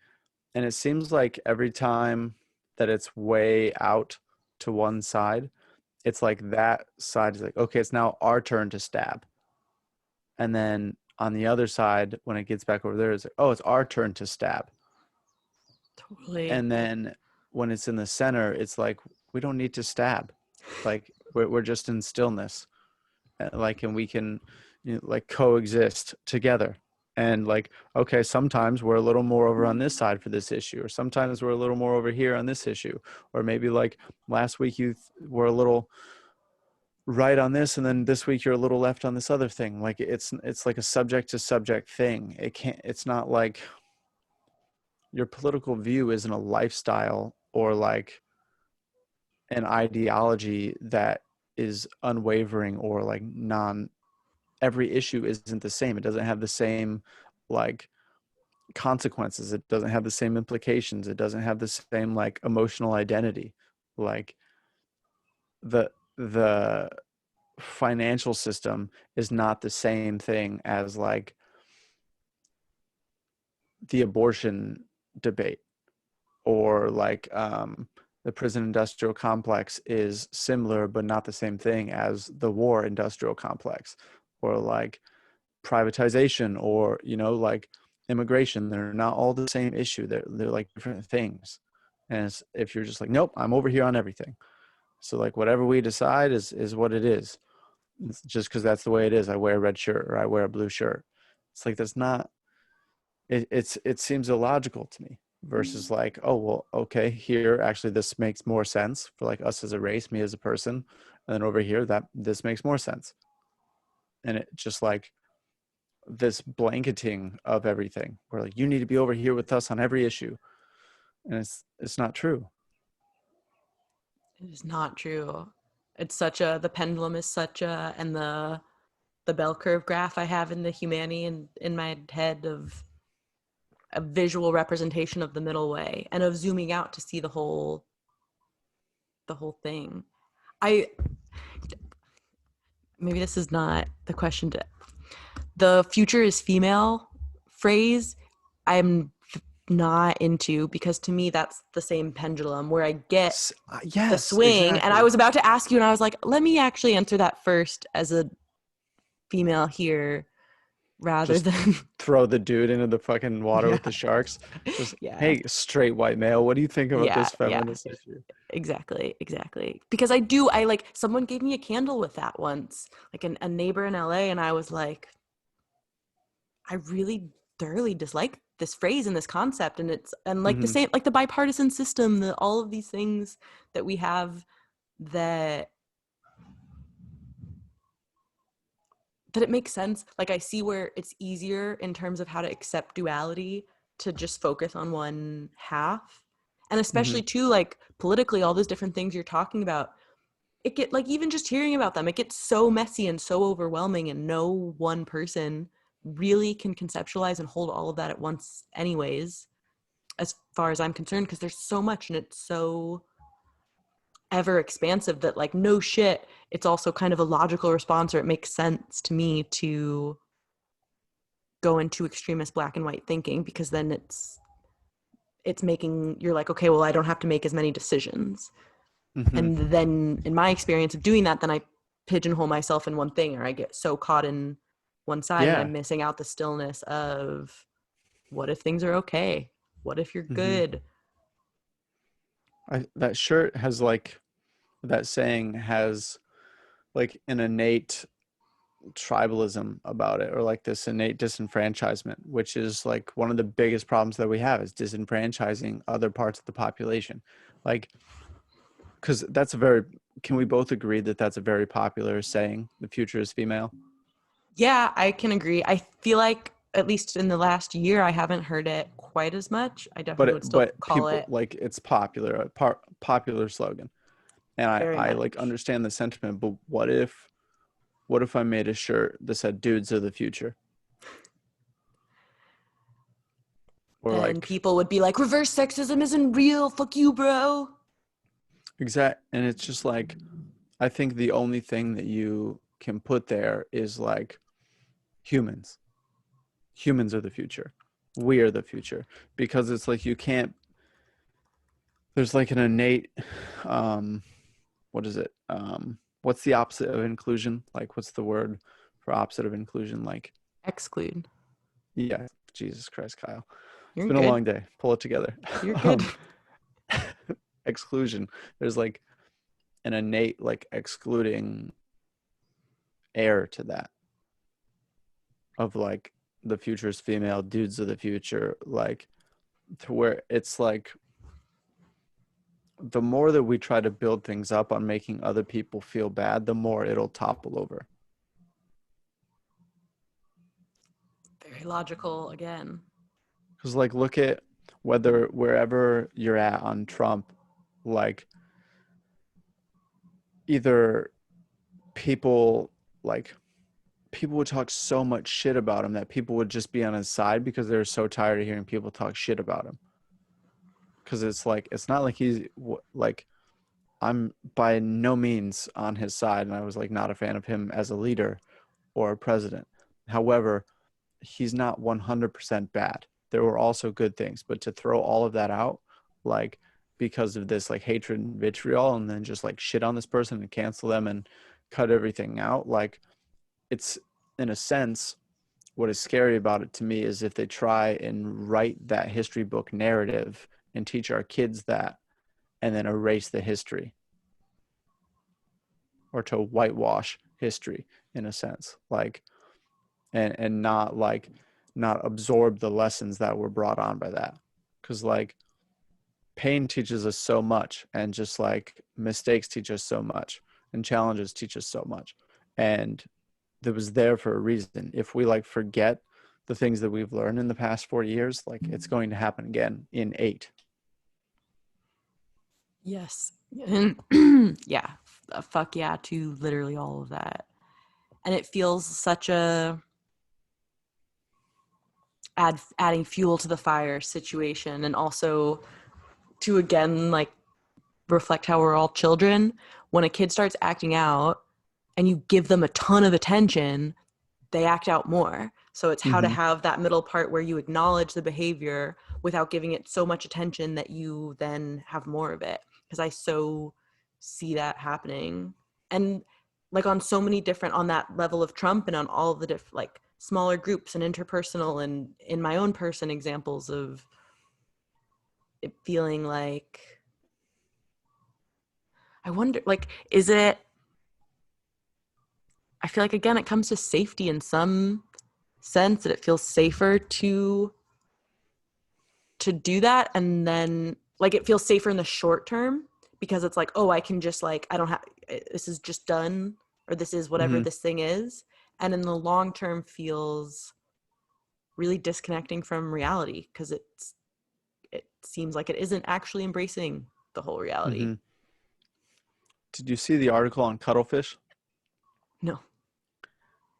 And it seems like every time that it's way out to one side, it's like that side is like, okay, it's now our turn to stab. And then on the other side, when it gets back over there, it's like, oh, it's our turn to stab. Totally. And then when it's in the center, it's like, we don't need to stab. Like we're just in stillness. Like, and we can, like coexist together. And like, okay, sometimes we're a little more over on this side for this issue, or sometimes we're a little more over here on this issue, or maybe like last week you were a little right on this, and then this week you're a little left on this other thing. Like it's like a subject to subject thing. It's not like your political view isn't a lifestyle or like an ideology that is unwavering, or like every issue isn't the same. It doesn't have the same like consequences. It doesn't have the same implications. It doesn't have the same like emotional identity. Like the financial system is not the same thing as like the abortion debate, or like the prison industrial complex is similar but not the same thing as the war industrial complex, or like privatization, or like immigration. They're not all the same issue. They're like different things. And if you're just like, nope, I'm over here on everything, so like whatever we decide is what it is. It's just because that's the way it is. I wear a red shirt or I wear a blue shirt. It's like, that's not it seems illogical to me, versus like, oh well, okay, here actually this makes more sense for like us as a race, me as a person, and then over here that this makes more sense. And it just like this blanketing of everything, where like you need to be over here with us on every issue, and it's not true. It is not true. It's such a, the pendulum is such a, and the bell curve graph I have in the humanity and in my head of a visual representation of the middle way and of zooming out to see the whole thing. I, maybe this is not the question to, the future is female phrase I'm not into, because to me that's the same pendulum where I get the Yes, swing. And I exactly. was about to ask you, and I was like, let me actually answer that first as a female here rather Just than throw the dude into the fucking water yeah, with the sharks. Just, yeah, hey, straight white male, what do you think about yeah, this yeah, feminist issue? exactly, because I like, someone gave me a candle with that once, like a neighbor in LA, and I was like, I really thoroughly dislike this phrase and this concept, and it's, and like the Mm-hmm. same, like the bipartisan system, the all of these things that we have, that it makes sense. Like I see where it's easier in terms of how to accept duality to just focus on one half. And Mm-hmm. especially too, like politically, all those different things you're talking about, it get like, even just hearing about them, it gets so messy and so overwhelming, and no one person really can conceptualize and hold all of that at once anyways, as far as I'm concerned, because there's so much and it's so ever expansive that like, no shit, it's also kind of a logical response, or it makes sense to me to go into extremist black and white thinking, because then it's making, you're like, okay, well, I don't have to make as many decisions. Mm-hmm. And then in my experience of doing that, then I pigeonhole myself in one thing, or I get so caught in one side and I'm Yeah. missing out the stillness of, what if things are okay? What if you're Mm-hmm. good? That shirt has like, that saying has like an innate tribalism about it, or like this innate disenfranchisement, which is like one of the biggest problems that we have, is disenfranchising other parts of the population. Like, because that's a very, can we both agree that that's a very popular saying, the future is female? Yeah, I can agree. I feel like at least in the last year, I haven't heard it quite as much. I definitely would still But call people it like, it's popular, popular slogan, and very I like much. understand the sentiment, but what if I made a shirt that said dudes are the future, or Then like, people would be like, reverse sexism isn't real. Fuck you, bro. exact, and it's just like, I think the only thing that you can put there is like, humans. Humans are the future. We are the future, because it's like, you can't, there's like an innate, um what is it, what's the opposite of inclusion, like what's the word for opposite of inclusion, like, Exclude. yeah, Jesus Christ, Kyle, it's You're been a good. long day, pull it together. You're good. um Exclusion, there's like an innate like excluding air to that, of like, the future is female, dudes of the future, like, to where it's like, the more that we try to build things up on making other people feel bad, the more it'll topple over. Very logical again. Because like, look at whether wherever you're at on Trump, like, either people, like, people would talk so much shit about him that people would just be on his side because they're so tired of hearing people talk shit about him. Because it's like, it's not like he's like, I'm by no means on his side, and I was like not a fan of him as a leader or a president. However, he's not 100% bad. There were also good things, but to throw all of that out, like, because of this like hatred and vitriol, and then just like shit on this person and cancel them and cut everything out, like, it's, in a sense, what is scary about it to me is if they try and write that history book narrative and teach our kids that, and then erase the history, or to whitewash history, in a sense, like, and not like, not absorb the lessons that were brought on by that. Because like, pain teaches us so much, and just like mistakes teach us so much, and challenges teach us so much, and that was there for a reason. If we like forget the things that we've learned in the past 4 years, like, it's going to happen again in 8. Yes. And yeah, fuck yeah to literally all of that. And it feels such a adding fuel to the fire situation, and also to again like reflect how we're all children. When a kid starts acting out and you give them a ton of attention, they act out more. So it's how to Mm-hmm. have that middle part where you acknowledge the behavior without giving it so much attention that you then have more of it. Because I so see that happening. And like on so many different, on that level of Trump, and on all of the different like smaller groups and interpersonal, and in my own person, examples of it feeling like, I wonder, like, is it, I feel like again, it comes to safety in some sense, that it feels safer to do that. And then like it feels safer in the short term, because it's like, oh, I can just like, I don't have, this is just done, or this is whatever Mm-hmm. this thing is. And in the long term feels really disconnecting from reality, because it seems like it isn't actually embracing the whole reality. Mm-hmm. Did you see the article on cuttlefish? No.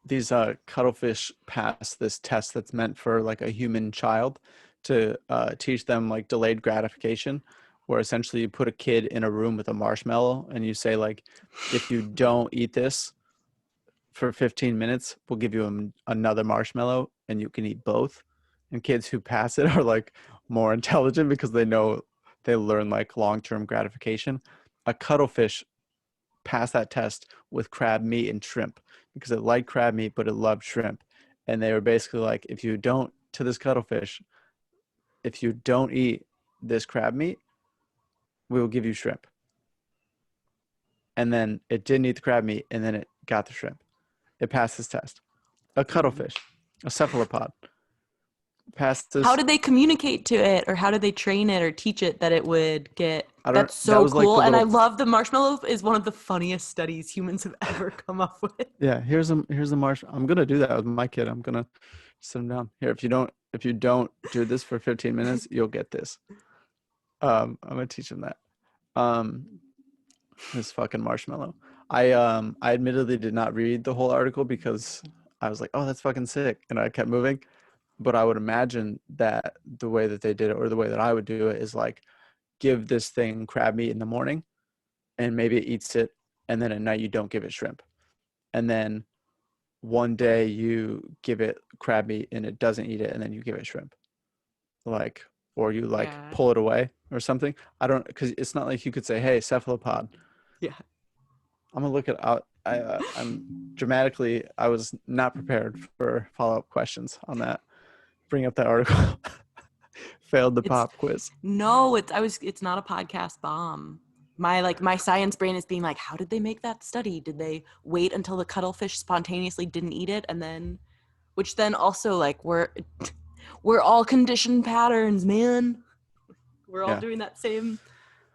These cuttlefish pass this test that's meant for like a human child, to teach them like delayed gratification, where essentially you put a kid in a room with a marshmallow and you say like, if you don't eat this for 15 minutes, we'll give you another marshmallow and you can eat both. And kids who pass it are like more intelligent because they learn like long-term gratification. A cuttlefish passed that test with crab meat and shrimp because it liked crab meat, but it loved shrimp. And they were basically like, to this cuttlefish, if you don't eat this crab meat, we will give you shrimp. And then it didn't eat the crab meat, and then it got the shrimp. It passed this test. A cuttlefish, a cephalopod, passed How this. did they communicate to it, or how did they train it or teach it that it would get? I don't. That's That so was like cool, the and I little. love the marshmallow is one of the funniest studies humans have ever come up with. Yeah, here's a marshmallow. I'm gonna do that with my kid. I'm gonna sit him down here. If you don't do this for 15 minutes, you'll get this. I'm gonna teach him that. Um, this fucking marshmallow. I admittedly did not read the whole article because I was like, oh, that's fucking sick, and I kept moving. But I would imagine that the way that they did it, or the way that I would do it, is like give this thing crab meat in the morning, and maybe it eats it, and then at night you don't give it shrimp, and then one day you give it crab meat and it doesn't eat it, and then you give it shrimp, like, or you like Yeah, pull it away or something. I don't, because it's not like you could say, hey, cephalopod, yeah. I'm gonna look it out. I was not prepared for follow-up questions on that. Bring up that article. Failed the It's pop quiz. no, it's not a podcast bomb. My science brain is being like, how did they make that study? Did they wait until the cuttlefish spontaneously didn't eat it and then, which then also like we're all conditioned patterns, man. We're all Yeah. doing that same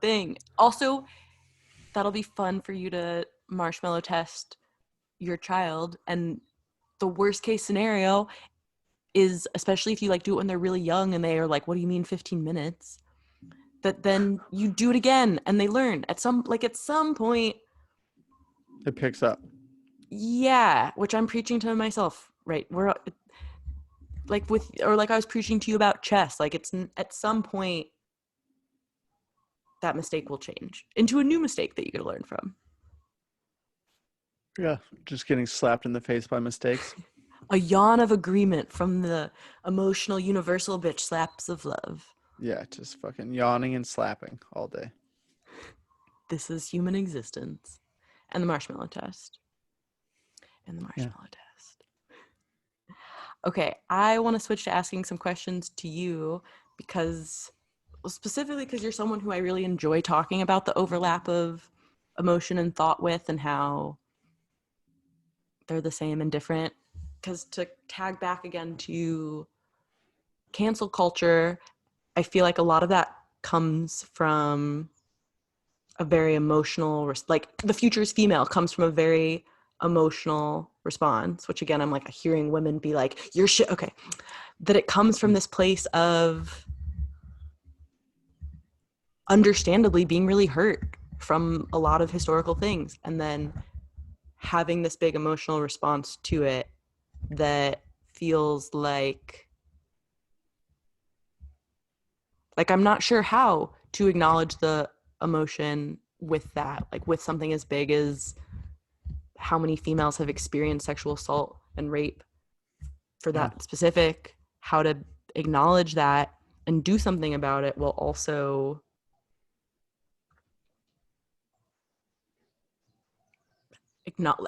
thing. Also, that'll be fun for you to marshmallow test your child. And the worst case scenario is, especially if you like do it when they're really young and they are like, what do you mean 15 minutes? That then you do it again and they learn at some point. It picks up. Yeah, which I'm preaching to myself, right? We're like with, or like I was preaching to you about chess. Like it's at some point that mistake will change into a new mistake that you can learn from. Yeah. Just getting slapped in the face by mistakes. A yawn of agreement from the emotional universal bitch slaps of love. Yeah. Just fucking yawning and slapping all day. This is human existence. And the marshmallow test. And the Yeah. marshmallow test. Okay, I want to switch to asking some questions to you because, specifically because you're someone who I really enjoy talking about the overlap of emotion and thought with and how they're the same and different. Because to tag back again to cancel culture, I feel like a lot of that comes from a very emotional, like the future is female comes from a very emotional response, which again, I'm like hearing women be like, you're shit. Okay. That it comes from this place of understandably being really hurt from a lot of historical things. And then having this big emotional response to it that feels like I'm not sure how to acknowledge the emotion with that, like with something as big as how many females have experienced sexual assault and rape for Yeah. that specific, how to acknowledge that and do something about it while also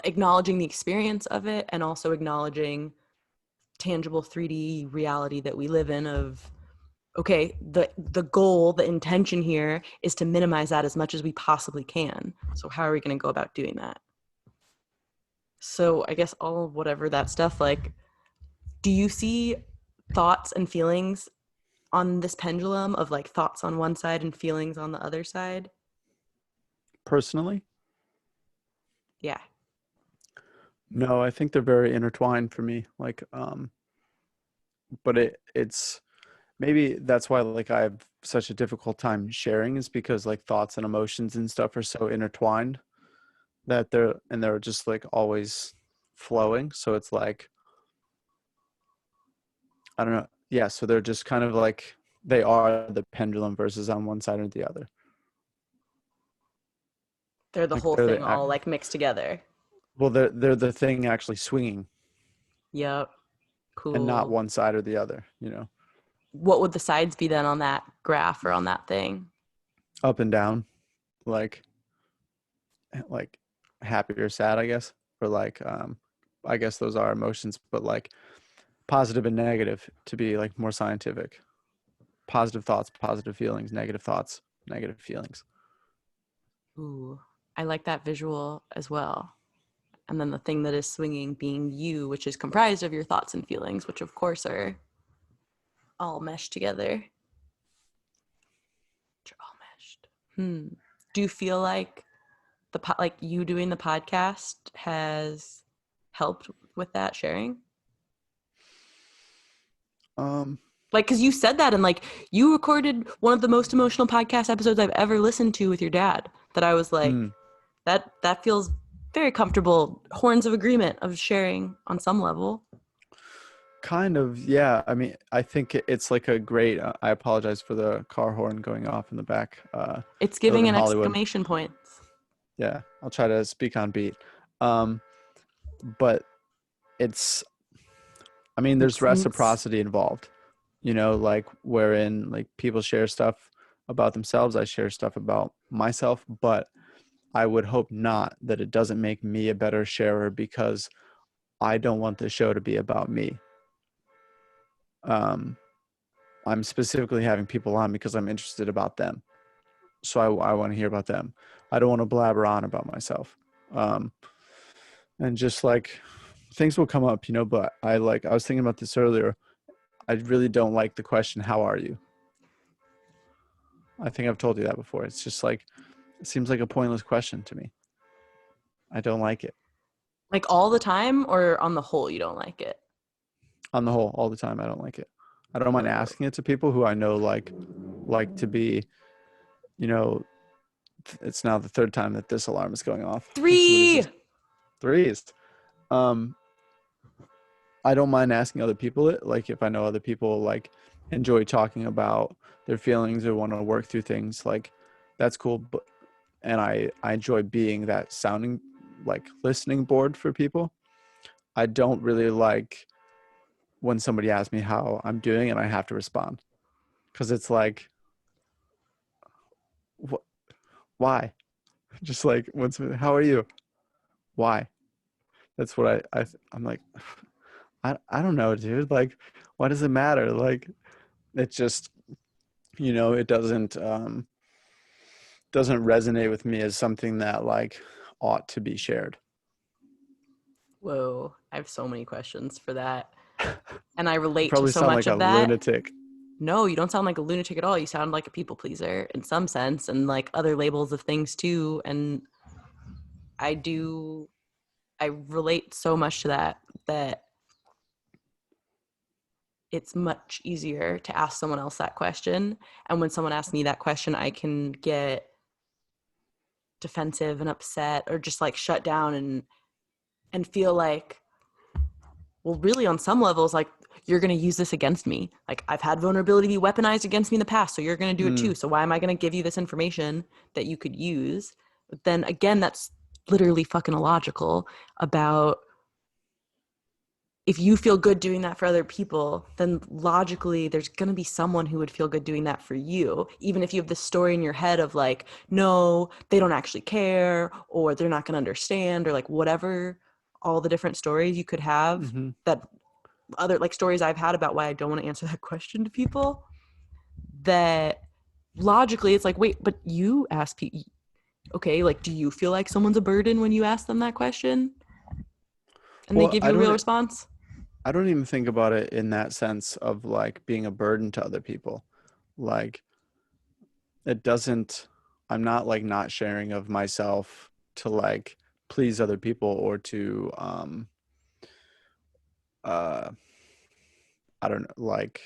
acknowledging the experience of it and also acknowledging tangible 3D reality that we live in of okay, the goal, the intention here is to minimize that as much as we possibly can. So how are we going to go about doing that? So I guess all whatever that stuff, like, do you see thoughts and feelings on this pendulum of like thoughts on one side and feelings on the other side? Personally, Yeah. no, I think they're very intertwined for me. Like, but it's maybe that's why like I have such a difficult time sharing is because like thoughts and emotions and stuff are so intertwined that they're just like always flowing. So it's like, I don't know. Yeah. So they're just kind of like they are the pendulum versus on one side or the other. They're the Like whole they're thing the all like mixed together. well, they're the thing actually swinging, Yep. and not Cool. one side or the other. What would the sides be then on that graph or on that thing? Up and down, like like happy or sad, I guess, or like I guess those are emotions, but like positive and negative to be like more scientific. Positive thoughts, positive feelings, negative thoughts, negative feelings. Ooh, I like that visual as well. And then the thing that is swinging being you, which is comprised of your thoughts and feelings, which of course are all meshed together. Which are all meshed. Do you feel like like you doing the podcast has helped with that sharing? Um, Like, because you said that, and like you recorded one of the most emotional podcast episodes I've ever listened to with your dad. That I was like, hmm, that feels very comfortable. Horns of agreement of sharing on some level. kind of, yeah. I mean, I think it's like a great. I apologize for the car horn going off in the back. It's I live giving in an Hollywood. exclamation point. Yeah, I'll try to speak on beat. Um, but it's, I mean, there's It's reciprocity involved. Like wherein like people share stuff about themselves, I share stuff about myself, but I would hope not that it doesn't make me a better sharer because I don't want the show to be about me. Um, I'm specifically having people on because I'm interested about them. So I want to hear about them. I don't want to blabber on about myself. Um, and just like things will come up, but I was thinking about this earlier. I really don't like the question, how are you? I think I've told you that before. It's just like, it seems like a pointless question to me. I don't like it. like all the time, or on the whole, you don't like it. On the whole, all the time, I don't like it. I don't mind Whoa. asking it to people who I know like to be, you know, it's now the third time that this alarm is going off. I think somebody's Three. just threes. Um, I don't mind asking other people it. Like if I know other people like enjoy talking about their feelings or want to work through things, like that's cool. But and I enjoy being that sounding like listening board for people. I don't really like when somebody asks me how I'm doing and I have to respond because it's like, what? Why? Just like when somebody, how are you? Why? That's what I'm like. I don't know, dude. Like, why does it matter? Like, it just it doesn't resonate with me as something that like ought to be shared. Whoa. I have so many questions for that. And I I relate to probably so sound much like a of that. lunatic. No, you don't sound like a lunatic at all. You sound like a people pleaser in some sense, and like other labels of things too. And I do, I relate so much to that it's much easier to ask someone else that question. And when someone asks me that question, I can get defensive and upset or just like shut down and feel like, well, really on some levels, like you're going to use this against me. Like I've had vulnerability be weaponized against me in the past, so you're going to do it Mm, too. So why am I going to give you this information that you could use? But then again, that's literally fucking illogical about if you feel good doing that for other people, then logically there's going to be someone who would feel good doing that for you. Even if you have this story in your head of like, no, they don't actually care, or they're not going to understand, or like whatever, all the different stories you could have hmm that other like stories I've had about why I don't want to answer that question to people, that logically it's like, wait, but you ask people, okay, like, do you feel like someone's a burden when you ask them that question and they Well, give you a real response? I don't even think about it in that sense of like being a burden to other people. Like it doesn't. I'm not like not sharing of myself to like please other people or to uh I don't know, like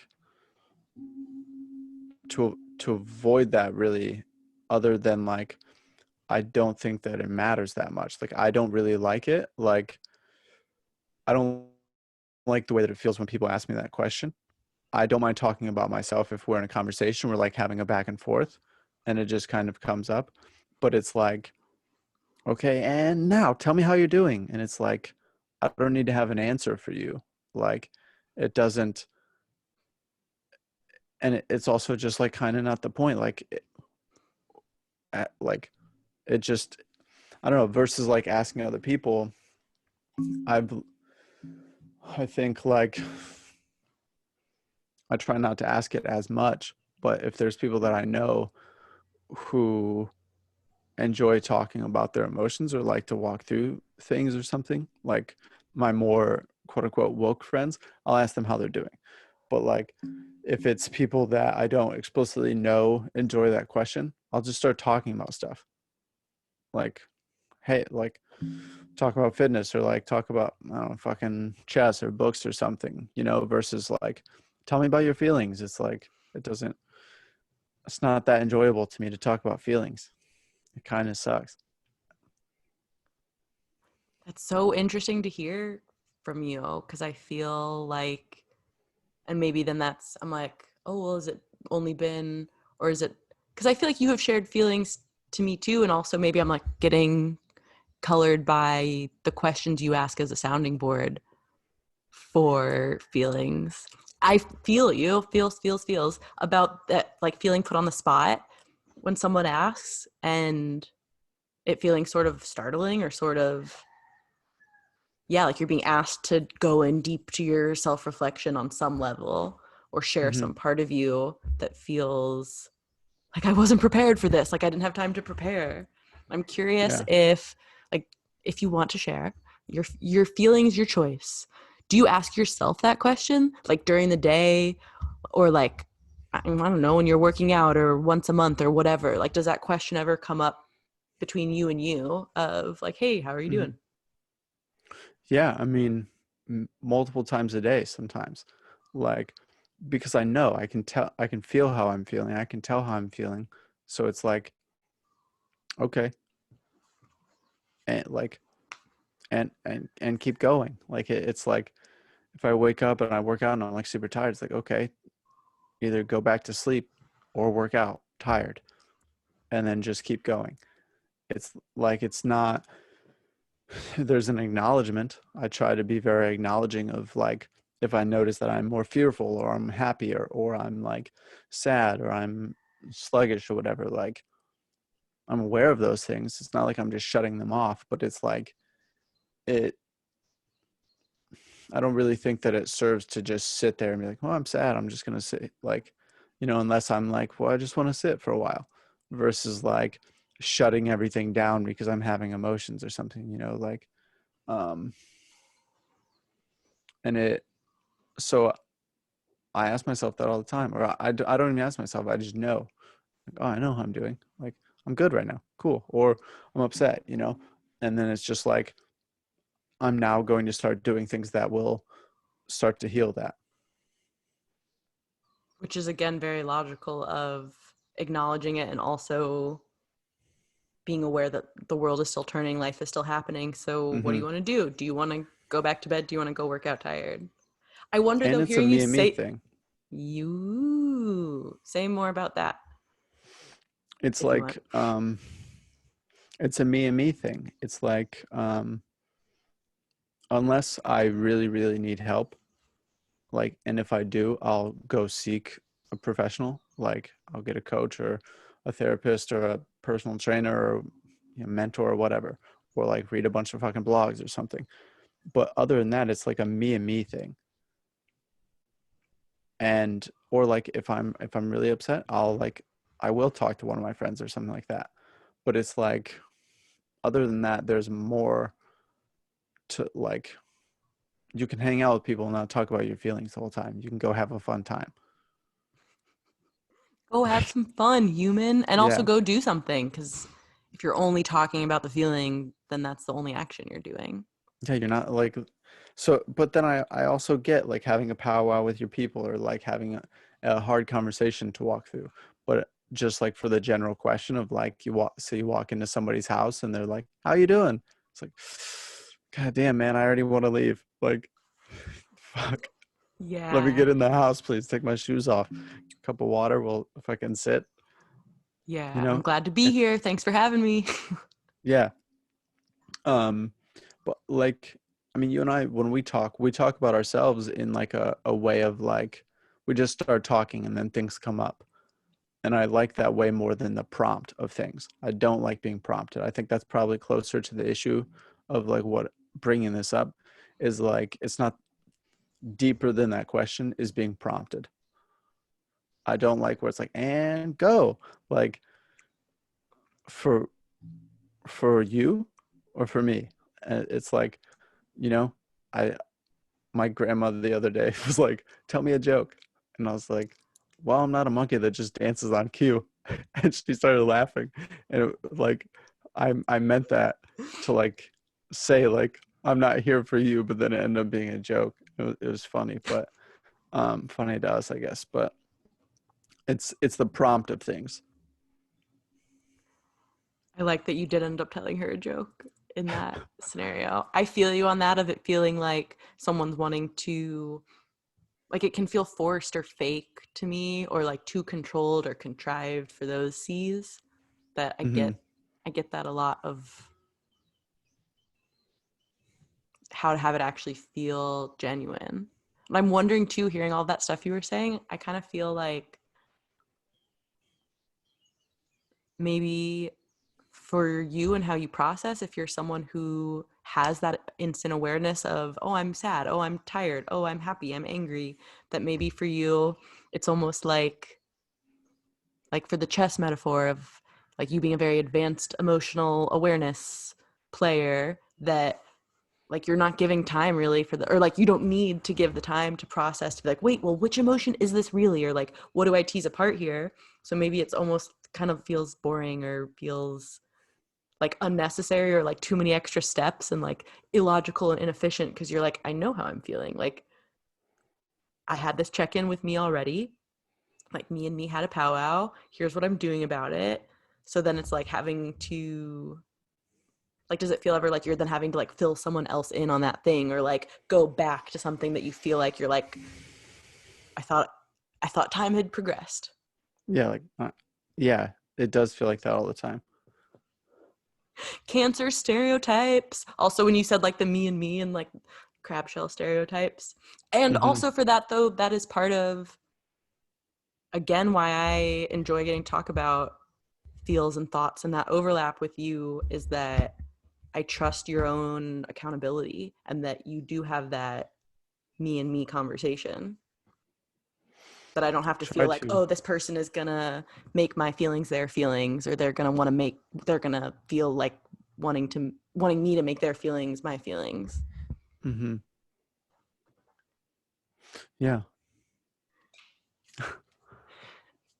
to avoid that really, other than like I don't think that it matters that much. Like I don't really like it. Like I don't like the way that it feels when people ask me that question. I don't mind talking about myself if we're in a conversation, we're like having a back and forth and it just kind of comes up. But it's like, okay, and now tell me how you're doing. And it's like, I don't need to have an answer for you. Like, it doesn't, and it's also just like kind of not the point. Like it just, I don't know, versus like asking other people, I've, I think like I try not to ask it as much, but if there's people that I know who enjoy talking about their emotions or like to walk through things or something, like my more quote unquote woke friends, I'll ask them how they're doing. But like if it's people that I don't explicitly know enjoy that question, I'll just start talking about stuff. Like, hey, like talk about fitness or like talk about, I don't know, fucking chess or books or something, you know, versus like tell me about your feelings. It's like it doesn't, it's not that enjoyable to me to talk about feelings. It kind of sucks. That's so interesting to hear from you because I feel like, and maybe then that's, I'm like, oh, well, has it only been, or is it, because I feel like you have shared feelings to me too. And also maybe I'm like getting colored by the questions you ask as a sounding board for feelings. I feel you, feels about that, like feeling put on the spot when someone asks and it feeling sort of startling or sort of, yeah, like you're being asked to go in deep to your self reflection on some level or share Mm-hmm. some part of you that feels like I wasn't prepared for this. Like I didn't have time to prepare. I'm curious Yeah. if, like, if you want to share your feelings, your choice. Do you ask yourself that question like during the day or like I don't know when you're working out or once a month or whatever? Like does that question ever come up between you and you of like, hey, how are you Mm-hmm. doing? Yeah. I mean, multiple times a day sometimes. Like, because I know I can tell, I can feel how I'm feeling. I can tell how I'm feeling. So it's like, okay. And like, and keep going. Like, it's like, if I wake up and I work out and I'm like super tired, it's like, okay, either go back to sleep or work out tired and then just keep going. It's like, it's not, there's an acknowledgement. I try to be very acknowledging of like, if I notice that I'm more fearful or I'm happier or I'm like sad or I'm sluggish or whatever, like I'm aware of those things. It's not like I'm just shutting them off, but it's like it, I don't really think that it serves to just sit there and be like, well, I'm sad. I'm just going to sit like, you know, unless I'm like, well, I just want to sit for a while versus like shutting everything down because I'm having emotions or something, you know, like, um, and it, so I ask myself that all the time, or I don't even ask myself. I just know, like, oh, I know how I'm doing. Like, I'm good right now. Cool. Or I'm upset, you know? And then it's just like, I'm now going to start doing things that will start to heal that. Which is again very logical of acknowledging it and also being aware that the world is still turning, life is still happening. So what do Hmm. you want to do? Do you want to go back to bed? Do you want to go work out tired? I wonder And though, it's a hearing you me and me say thing. you say more about that It's if you want. like, it's a me and me thing. It's like, unless I really, really need help, like, and if I do, I'll go seek a professional. Like, I'll get a coach or a therapist or a personal trainer or, you know, mentor or whatever, or like read a bunch of fucking blogs or something. But other than that, it's like a me and me thing. And or like if I'm really upset, I'll like I will talk to one of my friends or something like that. But it's like other than that, there's more to like, you can hang out with people and not talk about your feelings the whole time. You can go have a fun time. Go have some fun, human, and also Yeah. go do something because if you're only talking about the feeling, then that's the only action you're doing. Yeah, you're not like, so but then I also get like having a powwow with your people or like having a hard conversation to walk through. But just like for the general question of like, you walk into somebody's house and they're like, how you doing? It's like, God damn, man, I already want to leave. Like, fuck. Let me Yeah. get in the house, please. Take my shoes off. Cup of water. Well, if I can sit, you Yeah. I'm know. glad to be And here. Thanks for having me. yeah. Um, but like, I mean, you and I, when we talk about ourselves in like a way of like, we just start talking and then things come up. And I like that way more than the prompt of things. I don't like being prompted. I think that's probably closer to the issue of like what bringing this up is like, it's not deeper than that question is being prompted. I don't like where it's like, and go. Like for you or for me. It's like, you know, I my grandmother the other day was like, tell me a joke. And I was like, well, I'm not a monkey that just dances on cue. And she started laughing. And like, I meant that to like say like, I'm not here for you, but then it ended up being a joke. It was funny, but funny to us, I guess. But it's the prompt of things. I like that you did end up telling her a joke in that scenario. I feel you on that, of it feeling like someone's wanting to, like, it can feel forced or fake to me, or like too controlled or contrived for those C's. That Hmm. I get that a lot of how to have it actually feel genuine. And I'm wondering too, hearing all that stuff you were saying, I kind of feel like maybe for you and how you process, if you're someone who has that instant awareness of, oh, I'm sad, oh, I'm tired, oh, I'm happy, I'm angry, that maybe for you it's almost like for the chess metaphor of like you being a very advanced emotional awareness player, that like you're not giving time really for the, or like you don't need to give the time to process, to be like, wait, well, which emotion is this really, or like what do I tease apart here? So maybe it's almost kind of feels boring or feels like unnecessary, or like too many extra steps and like illogical and inefficient, because you're like, I know how I'm feeling. Like I had this check-in with me already, like me and me had a powwow, here's what I'm doing about it. So then it's like having to, like, does it feel ever like you're then having to like fill someone else in on that thing, or like go back to something that you feel like you're like, i thought I thought time had progressed? Yeah, like yeah, it does feel like that all the time. Cancer stereotypes. Also, when you said like the me and me and like crab shell stereotypes. And Hmm. also for that though, that is part of, again, why I enjoy getting to talk about feels and thoughts and that overlap with you, is that I trust your own accountability, and that you do have that me and me conversation, that I don't have to Try feel like, to. oh, this person is gonna make my feelings their feelings, or they're gonna want to make, they're gonna feel like wanting me to make their feelings my feelings. Hmm. Yeah.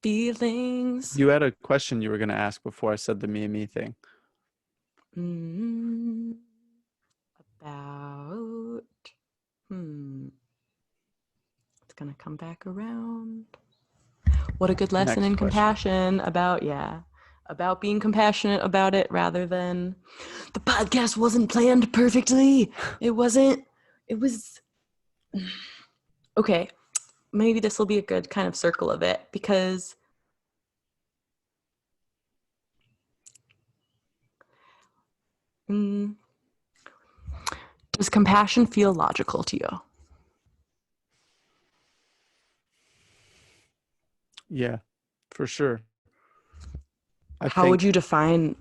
Feelings. You had a question you were going to ask before I said the me and me thing. Mm, about, hmm, it's gonna come back around. What a good lesson Next in question. compassion about, yeah, about being compassionate about it, rather than the podcast wasn't planned perfectly. It wasn't, it was, okay, maybe this will be a good kind of circle of it, because mm, does compassion feel logical to you? Yeah, for sure. I How would think you define,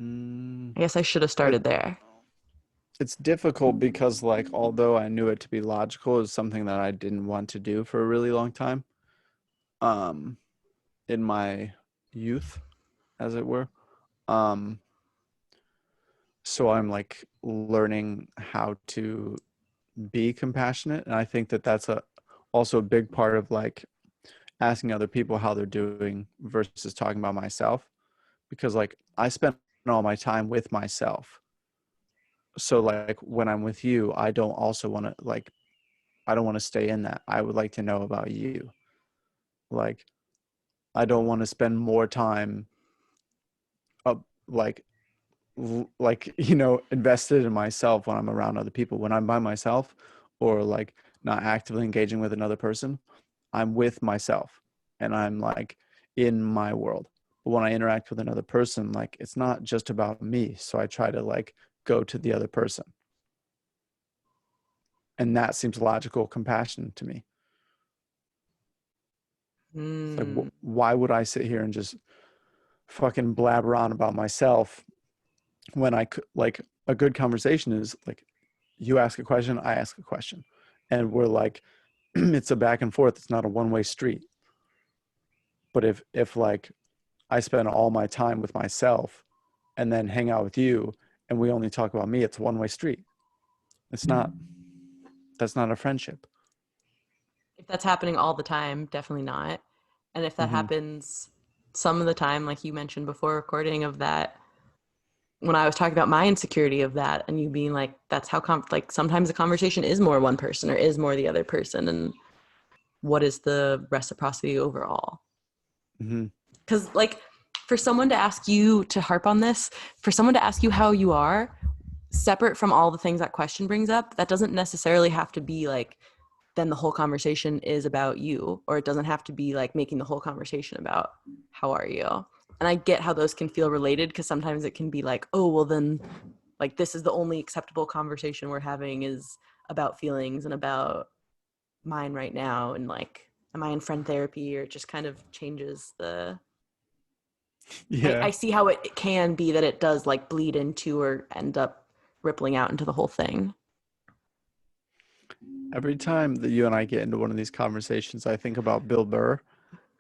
mm, I guess I should have it, started there. it's difficult because like although I knew it to be logical, it's something that I didn't want to do for a really long time. Um, in my youth, as it were. Um, so I'm like learning how to be compassionate, and I think that that's a also a big part of like asking other people how they're doing versus talking about myself, because like I spend all my time with myself. So like when I'm with you, I don't also want to like I don't want to stay in that. I would like to know about you. Like I don't want to spend more time up like like, invested in myself when I'm around other people. When I'm by myself or like not actively engaging with another person, I'm with myself and I'm like in my world. But when I interact with another person, like it's not just about me. So I try to like go to the other person. And that seems logical compassion to me. It's like, Mm. why would I sit here and just fucking blabber on about myself when I could, like, a good conversation is like, you ask a question, I ask a question. And we're like, it's a back and forth. It's not a one-way street. But if like I spend all my time with myself and then hang out with you and we only talk about me, it's a one-way street. It's not, that's not a friendship. If that's happening all the time, definitely not. And if that Mm-hmm. happens some of the time, like you mentioned before recording of that, when I was talking about my insecurity of that, and you being like, that's how, like, sometimes the conversation is more one person or is more the other person. And what is the reciprocity overall? Mm-hmm. Because, like, for someone to ask you to harp on this, for someone to ask you how you are, separate from all the things that question brings up, that doesn't necessarily have to be like, then the whole conversation is about you, or it doesn't have to be like making the whole conversation about how are you. And I get how those can feel related, because sometimes it can be like, oh well, then like this is the only acceptable conversation we're having is about feelings and about mine right now, and like am I in friend therapy, or it just kind of changes the I Yeah. see how it can be that it does like bleed into or end up rippling out into the whole thing. Every time that you and I get into one of these conversations, I think about Bill Burr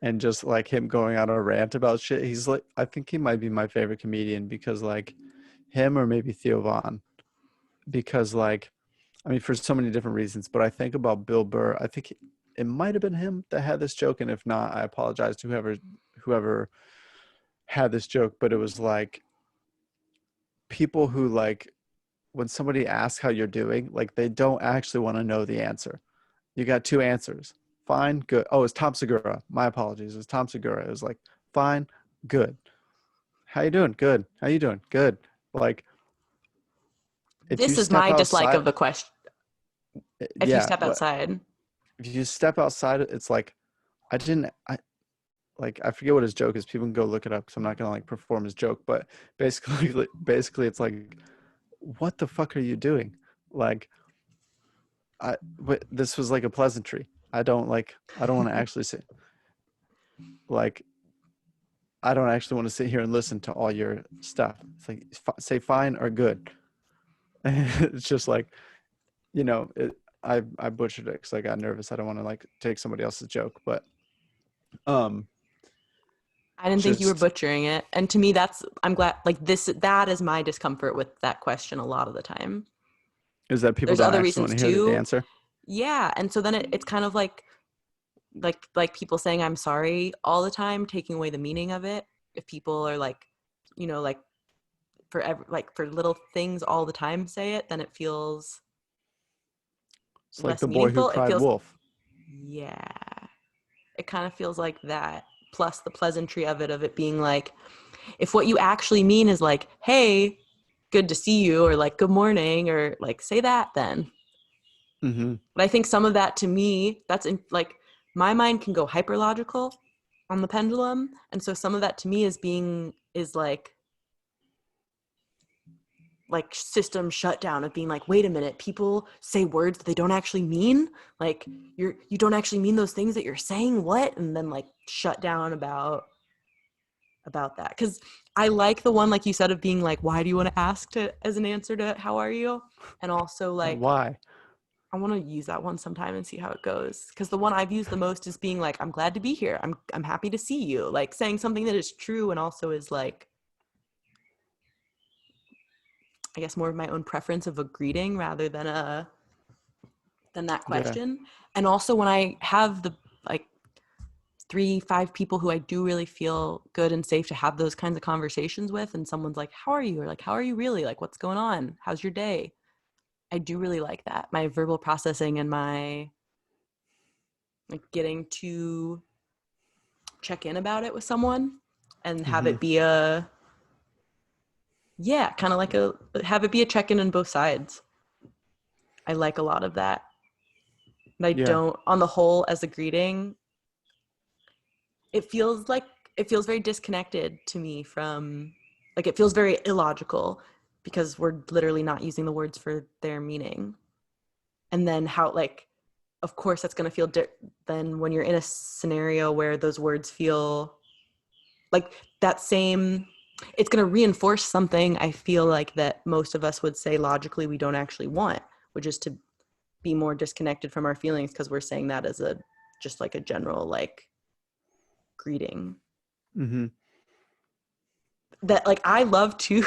and just like him going on a rant about shit. He's like, I think he might be my favorite comedian because like him or maybe Theo Vaughn, because like, I mean, for so many different reasons, but I think about Bill Burr. I think it might have been him that had this joke. And if not, I apologize to whoever had this joke, but it was like people who like, when somebody asks how you're doing, like they don't actually want to know the answer. You got two answers. Fine, good. Oh, it's Tom Segura. My apologies. It's Tom Segura. It was like, fine, good. How you doing? Good. How you doing? Good. Like if you This is step my dislike outside, of the question. If you yeah, step but outside, if you step outside, it's like I didn't. I forget what his joke is. People can go look it up because I'm not gonna like perform his joke. But basically, it's like, what the fuck are you doing? Like, but this was like a pleasantry. I don't want to actually say, like, I don't actually want to sit here and listen to all your stuff. It's like, say fine or good. It's just like, I butchered it because I got nervous. I don't want to like take somebody else's joke, but um, I didn't think you were just butchering it. And to me, that's, I'm glad, like, that is my discomfort with that question a lot of the time. is that people There's don't other actually want reasons to hear the too. answer. Yeah. And so then it's kind of like people saying I'm sorry all the time, taking away the meaning of it. If people are like, like like for little things all the time say it, then it feels It's like less the boy who meaningful. It cried feels, wolf. yeah, it kind of feels like that. Plus the pleasantry of it being like, if what you actually mean is like, hey, good to see you, or like good morning, or like say that then. Mm-hmm. But I think some of that to me, that's in like my mind can go hyper logical on the pendulum. And so some of that to me is like system shutdown of being like, wait a minute, people say words that they don't actually mean. Like you don't actually mean those things that you're saying. What? And then like shut down about that. Because I like the one, like you said, of being like, why do you want to ask to as an answer to how are you? And also like Why? I want to use that one sometime and see how it goes. Because the one I've used the most is being like, I'm glad to be here. I'm happy to see you. Like saying something that is true and also is like, I guess more of my own preference of a greeting rather than that Yeah. question. And also when I have the like 3, 5 people who I do really feel good and safe to have those kinds of conversations with, and someone's like, how are you? Or like, how are you really? Like, what's going on? How's your day? I do really like that. My verbal processing and my like getting to check in about it with someone and have Mm-hmm. it be a Yeah, kind of like a have it be a check-in on both sides. I like a lot of that. And I Yeah. don't, on the whole, as a greeting, it feels like it feels very disconnected to me from, like, it feels very illogical because we're literally not using the words for their meaning. And then how, like, of course that's going to feel then when you're in a scenario where those words feel like that same, it's going to reinforce something I feel like that most of us would say logically we don't actually want, which is to be more disconnected from our feelings because we're saying that as a just like a general like greeting Mm-hmm. that like I love too.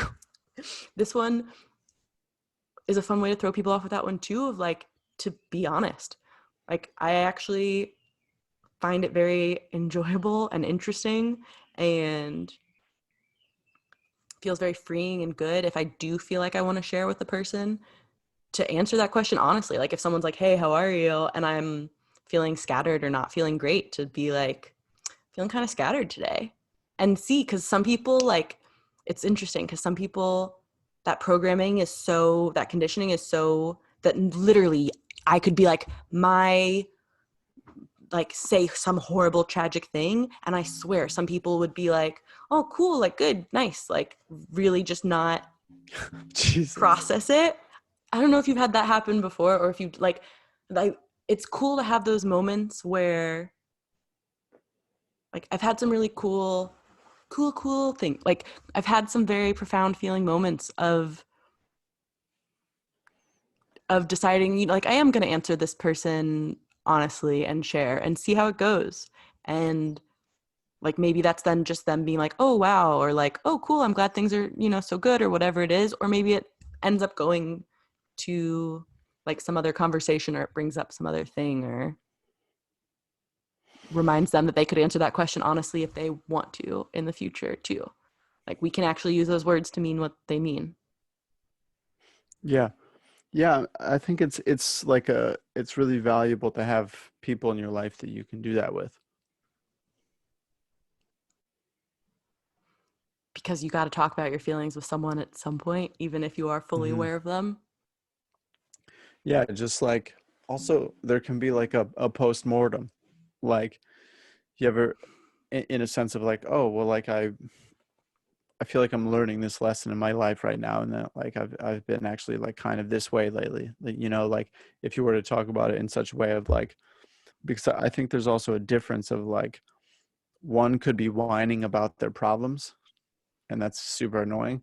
This one is a fun way to throw people off with that one too, of like, to be honest, like I actually find it very enjoyable and interesting and feels very freeing and good if I do feel like I want to share with the person, to answer that question honestly. Like if someone's like, hey, how are you, and I'm feeling scattered or not feeling great, to be like, feeling kind of scattered today. And see, because some people, like, it's interesting because some people, that programming is so, that conditioning is so, that literally I could be like, my, like, say some horrible tragic thing, and I swear some people would be like, oh cool, like good, nice, like really just not Jesus. process it. I don't know if you've had that happen before, or if you like it's cool to have those moments where, like, I've had some really cool thing. Like I've had some very profound feeling moments of deciding, you know, like I am going to answer this person honestly and share and see how it goes. And like maybe that's then just them being like, "Oh wow," or like, "Oh cool, I'm glad things are, you know, so good," or whatever it is, or maybe it ends up going to like some other conversation, or it brings up some other thing, or reminds them that they could answer that question honestly if they want to in the future too. Like we can actually use those words to mean what they mean. Yeah. Yeah, I think it's like it's really valuable to have people in your life that you can do that with. Because you got to talk about your feelings with someone at some point, even if you are fully Hmm. aware of them. Yeah, just like also there can be like a post-mortem. Like you ever in a sense of like, oh, well, like I feel like I'm learning this lesson in my life right now, and that like I've been actually like kind of this way lately. Like, you know, like if you were to talk about it in such a way of like, because I think there's also a difference of like one could be whining about their problems, and that's super annoying,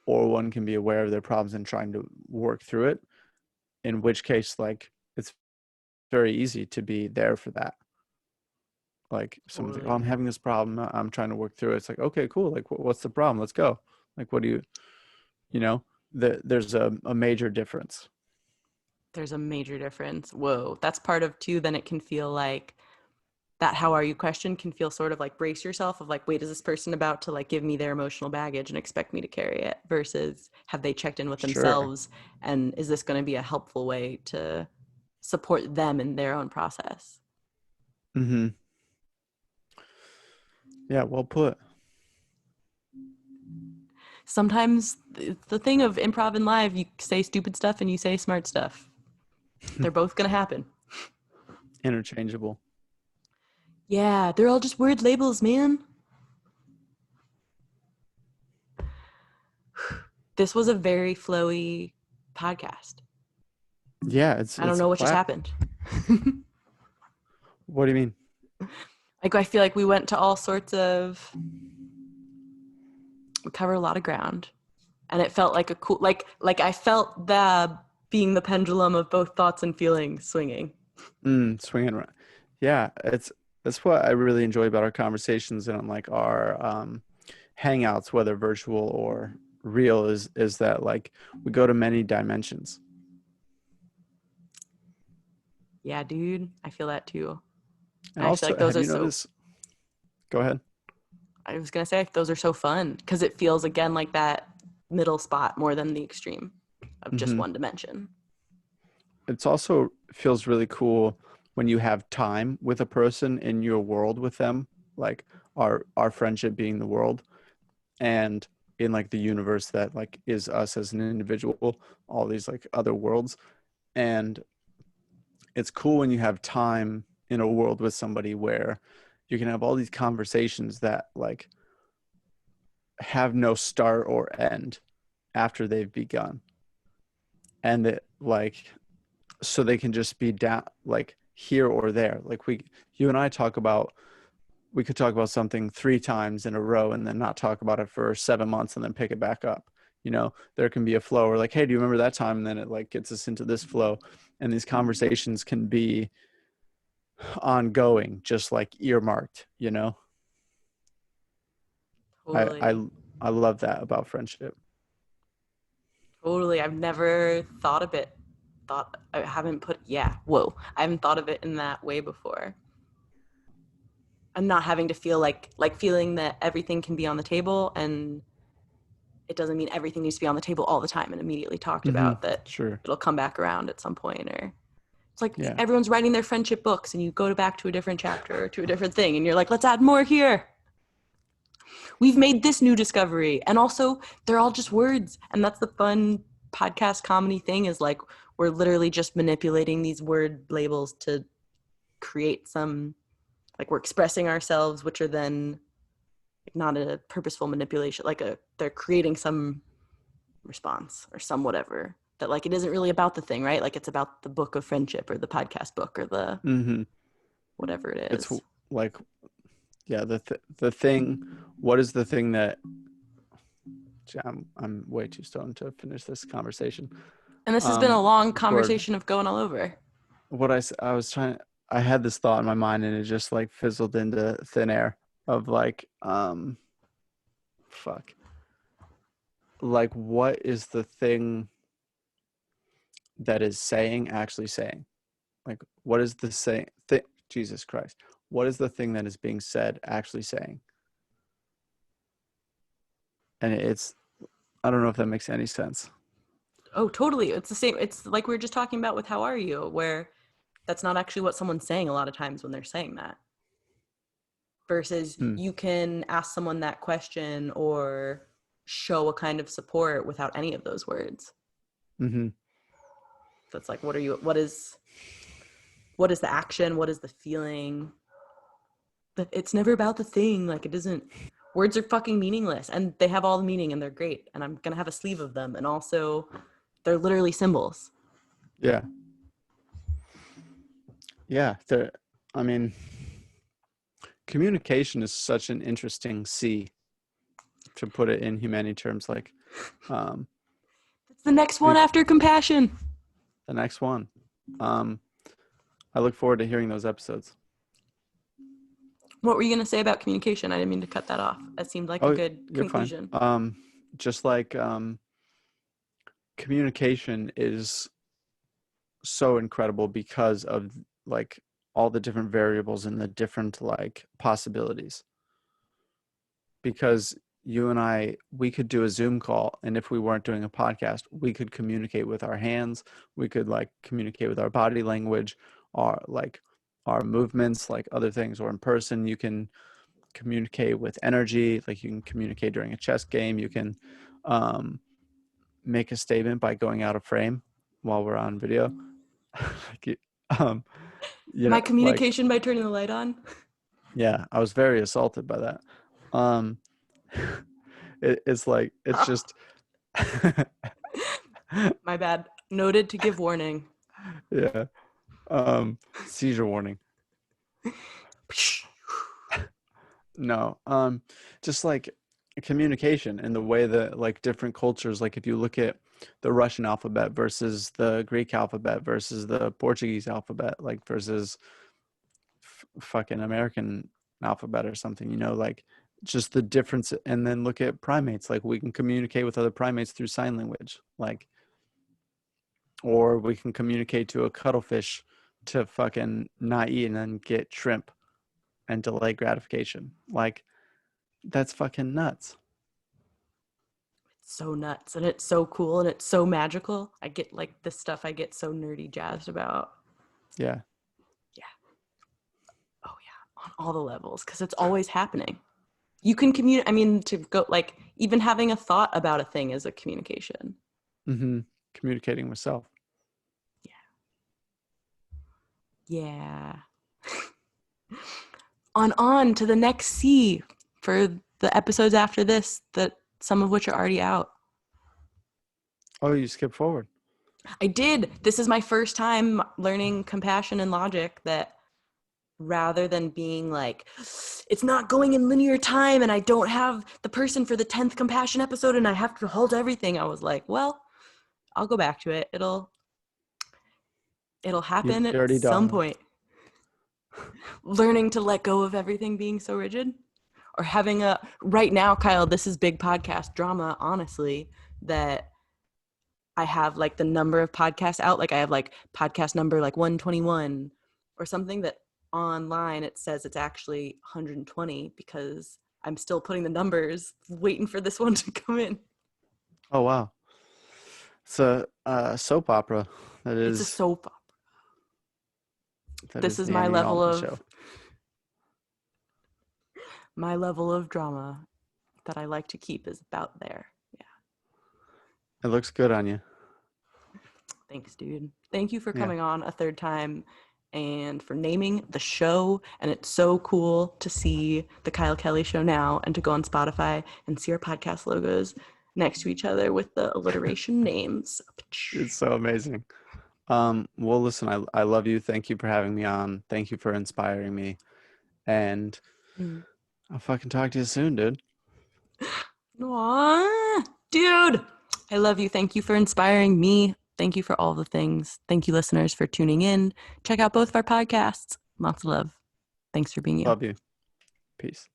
or one can be aware of their problems and trying to work through it. In which case, like it's very easy to be there for that. Like someone's like, "Oh, Totally. I'm having this problem. I'm trying to work through it." It's like, okay, cool. Like, what's the problem? Let's go. Like, what do you know? There's a major difference. There's a major difference. Whoa, that's part of too. Then it can feel like that how are you question can feel sort of like brace yourself of like, wait, is this person about to like give me their emotional baggage and expect me to carry it, versus have they checked in with Sure. themselves, and is this going to be a helpful way to support them in their own process. Mm-hmm. Yeah. Well put. Sometimes the thing of improv and live, you say stupid stuff and you say smart stuff, they're both going to happen. Interchangeable. Yeah, they're all just word labels, man. This was a very flowy podcast. Yeah. I don't It's a know what just class. happened. What do you mean? Like I feel like we went to all sorts of, we covered a lot of ground, and it felt like a cool, like I felt the being the pendulum of both thoughts and feelings swinging. Swinging around. Yeah. That's what I really enjoy about our conversations and like our hangouts, whether virtual or real, is that like we go to many dimensions. Yeah, dude, I feel that too. And And I feel also, like those have are you so, noticed? Go ahead. I was gonna say those are so fun because it feels again like that middle spot more than the extreme of just Hmm. one dimension. It's also feels really cool when you have time with a person in your world with them, like our friendship being the world, and in like the universe that like is us as an individual, all these like other worlds. And it's cool when you have time in a world with somebody where you can have all these conversations that like have no start or end after they've begun. And that like so they can just be down like here or there. Like you and I talk about, we could talk about something 3 times in a row and then not talk about it for 7 months and then pick it back up. You know, there can be a flow or like, hey, do you remember that time? And then it like gets us into this flow. And these conversations can be ongoing, just like earmarked, you know? I Totally. I I love that about friendship. Totally. I've never thought of it. I haven't put, yeah, whoa. I haven't thought of it in that way before. And not having to feel like feeling that everything can be on the table, and it doesn't mean everything needs to be on the table all the time and immediately talked Mm-hmm. about, that Sure. it'll come back around at some point. Or it's like Yeah. everyone's writing their friendship books and you go back to a different chapter or to a different thing and you're like, let's add more here. We've made this new discovery. And also, they're all just words. And that's the fun podcast comedy thing, is like we're literally just manipulating these word labels to create some, like we're expressing ourselves, which are then like not a purposeful manipulation, like they're creating some response or some whatever, that like it isn't really about the thing, right? Like it's about the book of friendship or the podcast book or the Mm-hmm. whatever it It's is. like, yeah, the thing, what is the thing that I'm way too stoned to finish this conversation. And this has been a long Record. conversation of going all over. What I was trying, I had this thought in my mind and it just like fizzled into thin air of like, fuck. Like, what is the thing that is saying actually saying? Like, what is the saying? Jesus Christ. What is the thing that is being said actually saying? And it's, I don't know if that makes any sense. Oh, totally. It's the same. It's like we were just talking about with how are you, where that's not actually what someone's saying a lot of times when they're saying that. Versus Hmm. you can ask someone that question or show a kind of support without any of those words. Mm-hmm. So it's like, what is the action? What is the feeling? It's never about the thing. Like it doesn't, words are fucking meaningless and they have all the meaning and they're great. And I'm going to have a sleeve of them. And also they're literally symbols. Yeah. Yeah. I mean, communication is such an interesting C, to put it in humanity terms. Like, um, It's the next one after compassion. the next one. Um, I look forward to hearing those episodes. What were you going to say about communication? I didn't mean to cut that off. That seemed like a Oh, good you're fine. conclusion. Just like communication is so incredible because of like all the different variables and the different like possibilities. Because you and I, we could do a Zoom call, and if we weren't doing a podcast, we could communicate with our hands. We could like communicate with our body language, our movements, like other things. Or in person, you can communicate with energy. Like you can communicate during a chess game. You can um, make a statement by going out of frame while we're on video. like, um, My like, communication by turning the light on. yeah, I was very assaulted by that. Um, it's like, it's just, My bad. Noted to give warning. yeah. Seizure warning. No. Just like communication and the way that like different cultures, like if you look at the Russian alphabet versus the Greek alphabet versus the Portuguese alphabet, like versus fucking American alphabet or something, like just the difference. And then look at primates, like we can communicate with other primates through sign language, like, or we can communicate to a cuttlefish to fucking not eat and then get shrimp and delay gratification. Like, that's fucking nuts. It's so nuts and it's so cool and it's so magical. I get like this stuff I get so nerdy jazzed about. Yeah. Yeah. Oh yeah. On all the levels, because it's always happening. You can communicate. I mean, to go like even having a thought about a thing is a communication. Mm-hmm. Communicating with self. Yeah. On to the next C for the episodes after this, that some of which are already out. Oh, you skip forward. I did. This is my first time learning compassion and logic, that rather than being like, it's not going in linear time and I don't have the person for the 10th compassion episode and I have to halt everything, I was like, well, I'll go back to it. It'll You've happen at dirty some dog. point. Learning to let go of everything being so rigid, or having a right now, Kyle, this is big podcast drama, honestly, that I have like the number of podcasts out. Like I have like podcast number like 121 or something, that online it says it's actually 120 because I'm still putting the numbers waiting for this one to come in. Oh wow. It's a soap opera. That It's a is soap. that This is is the Andy Alden show. my level of drama that I like to keep is about there. Yeah. It looks good on you. Thanks, dude. Thank you for Yeah. coming on a third time and for naming the show. And it's so cool to see the Kyle Kelley Show now and to go on Spotify and see our podcast logos next to each other with the alliteration names. It's so amazing. Well, listen, I love you. Thank you for having me on. Thank you for inspiring me. And Mm. I'll fucking talk to you soon, dude. Aww, dude, I love you. Thank you for inspiring me. Thank you for all the things. Thank you, listeners, for tuning in. Check out both of our podcasts. Lots of love. Thanks for being you. Love you. Peace.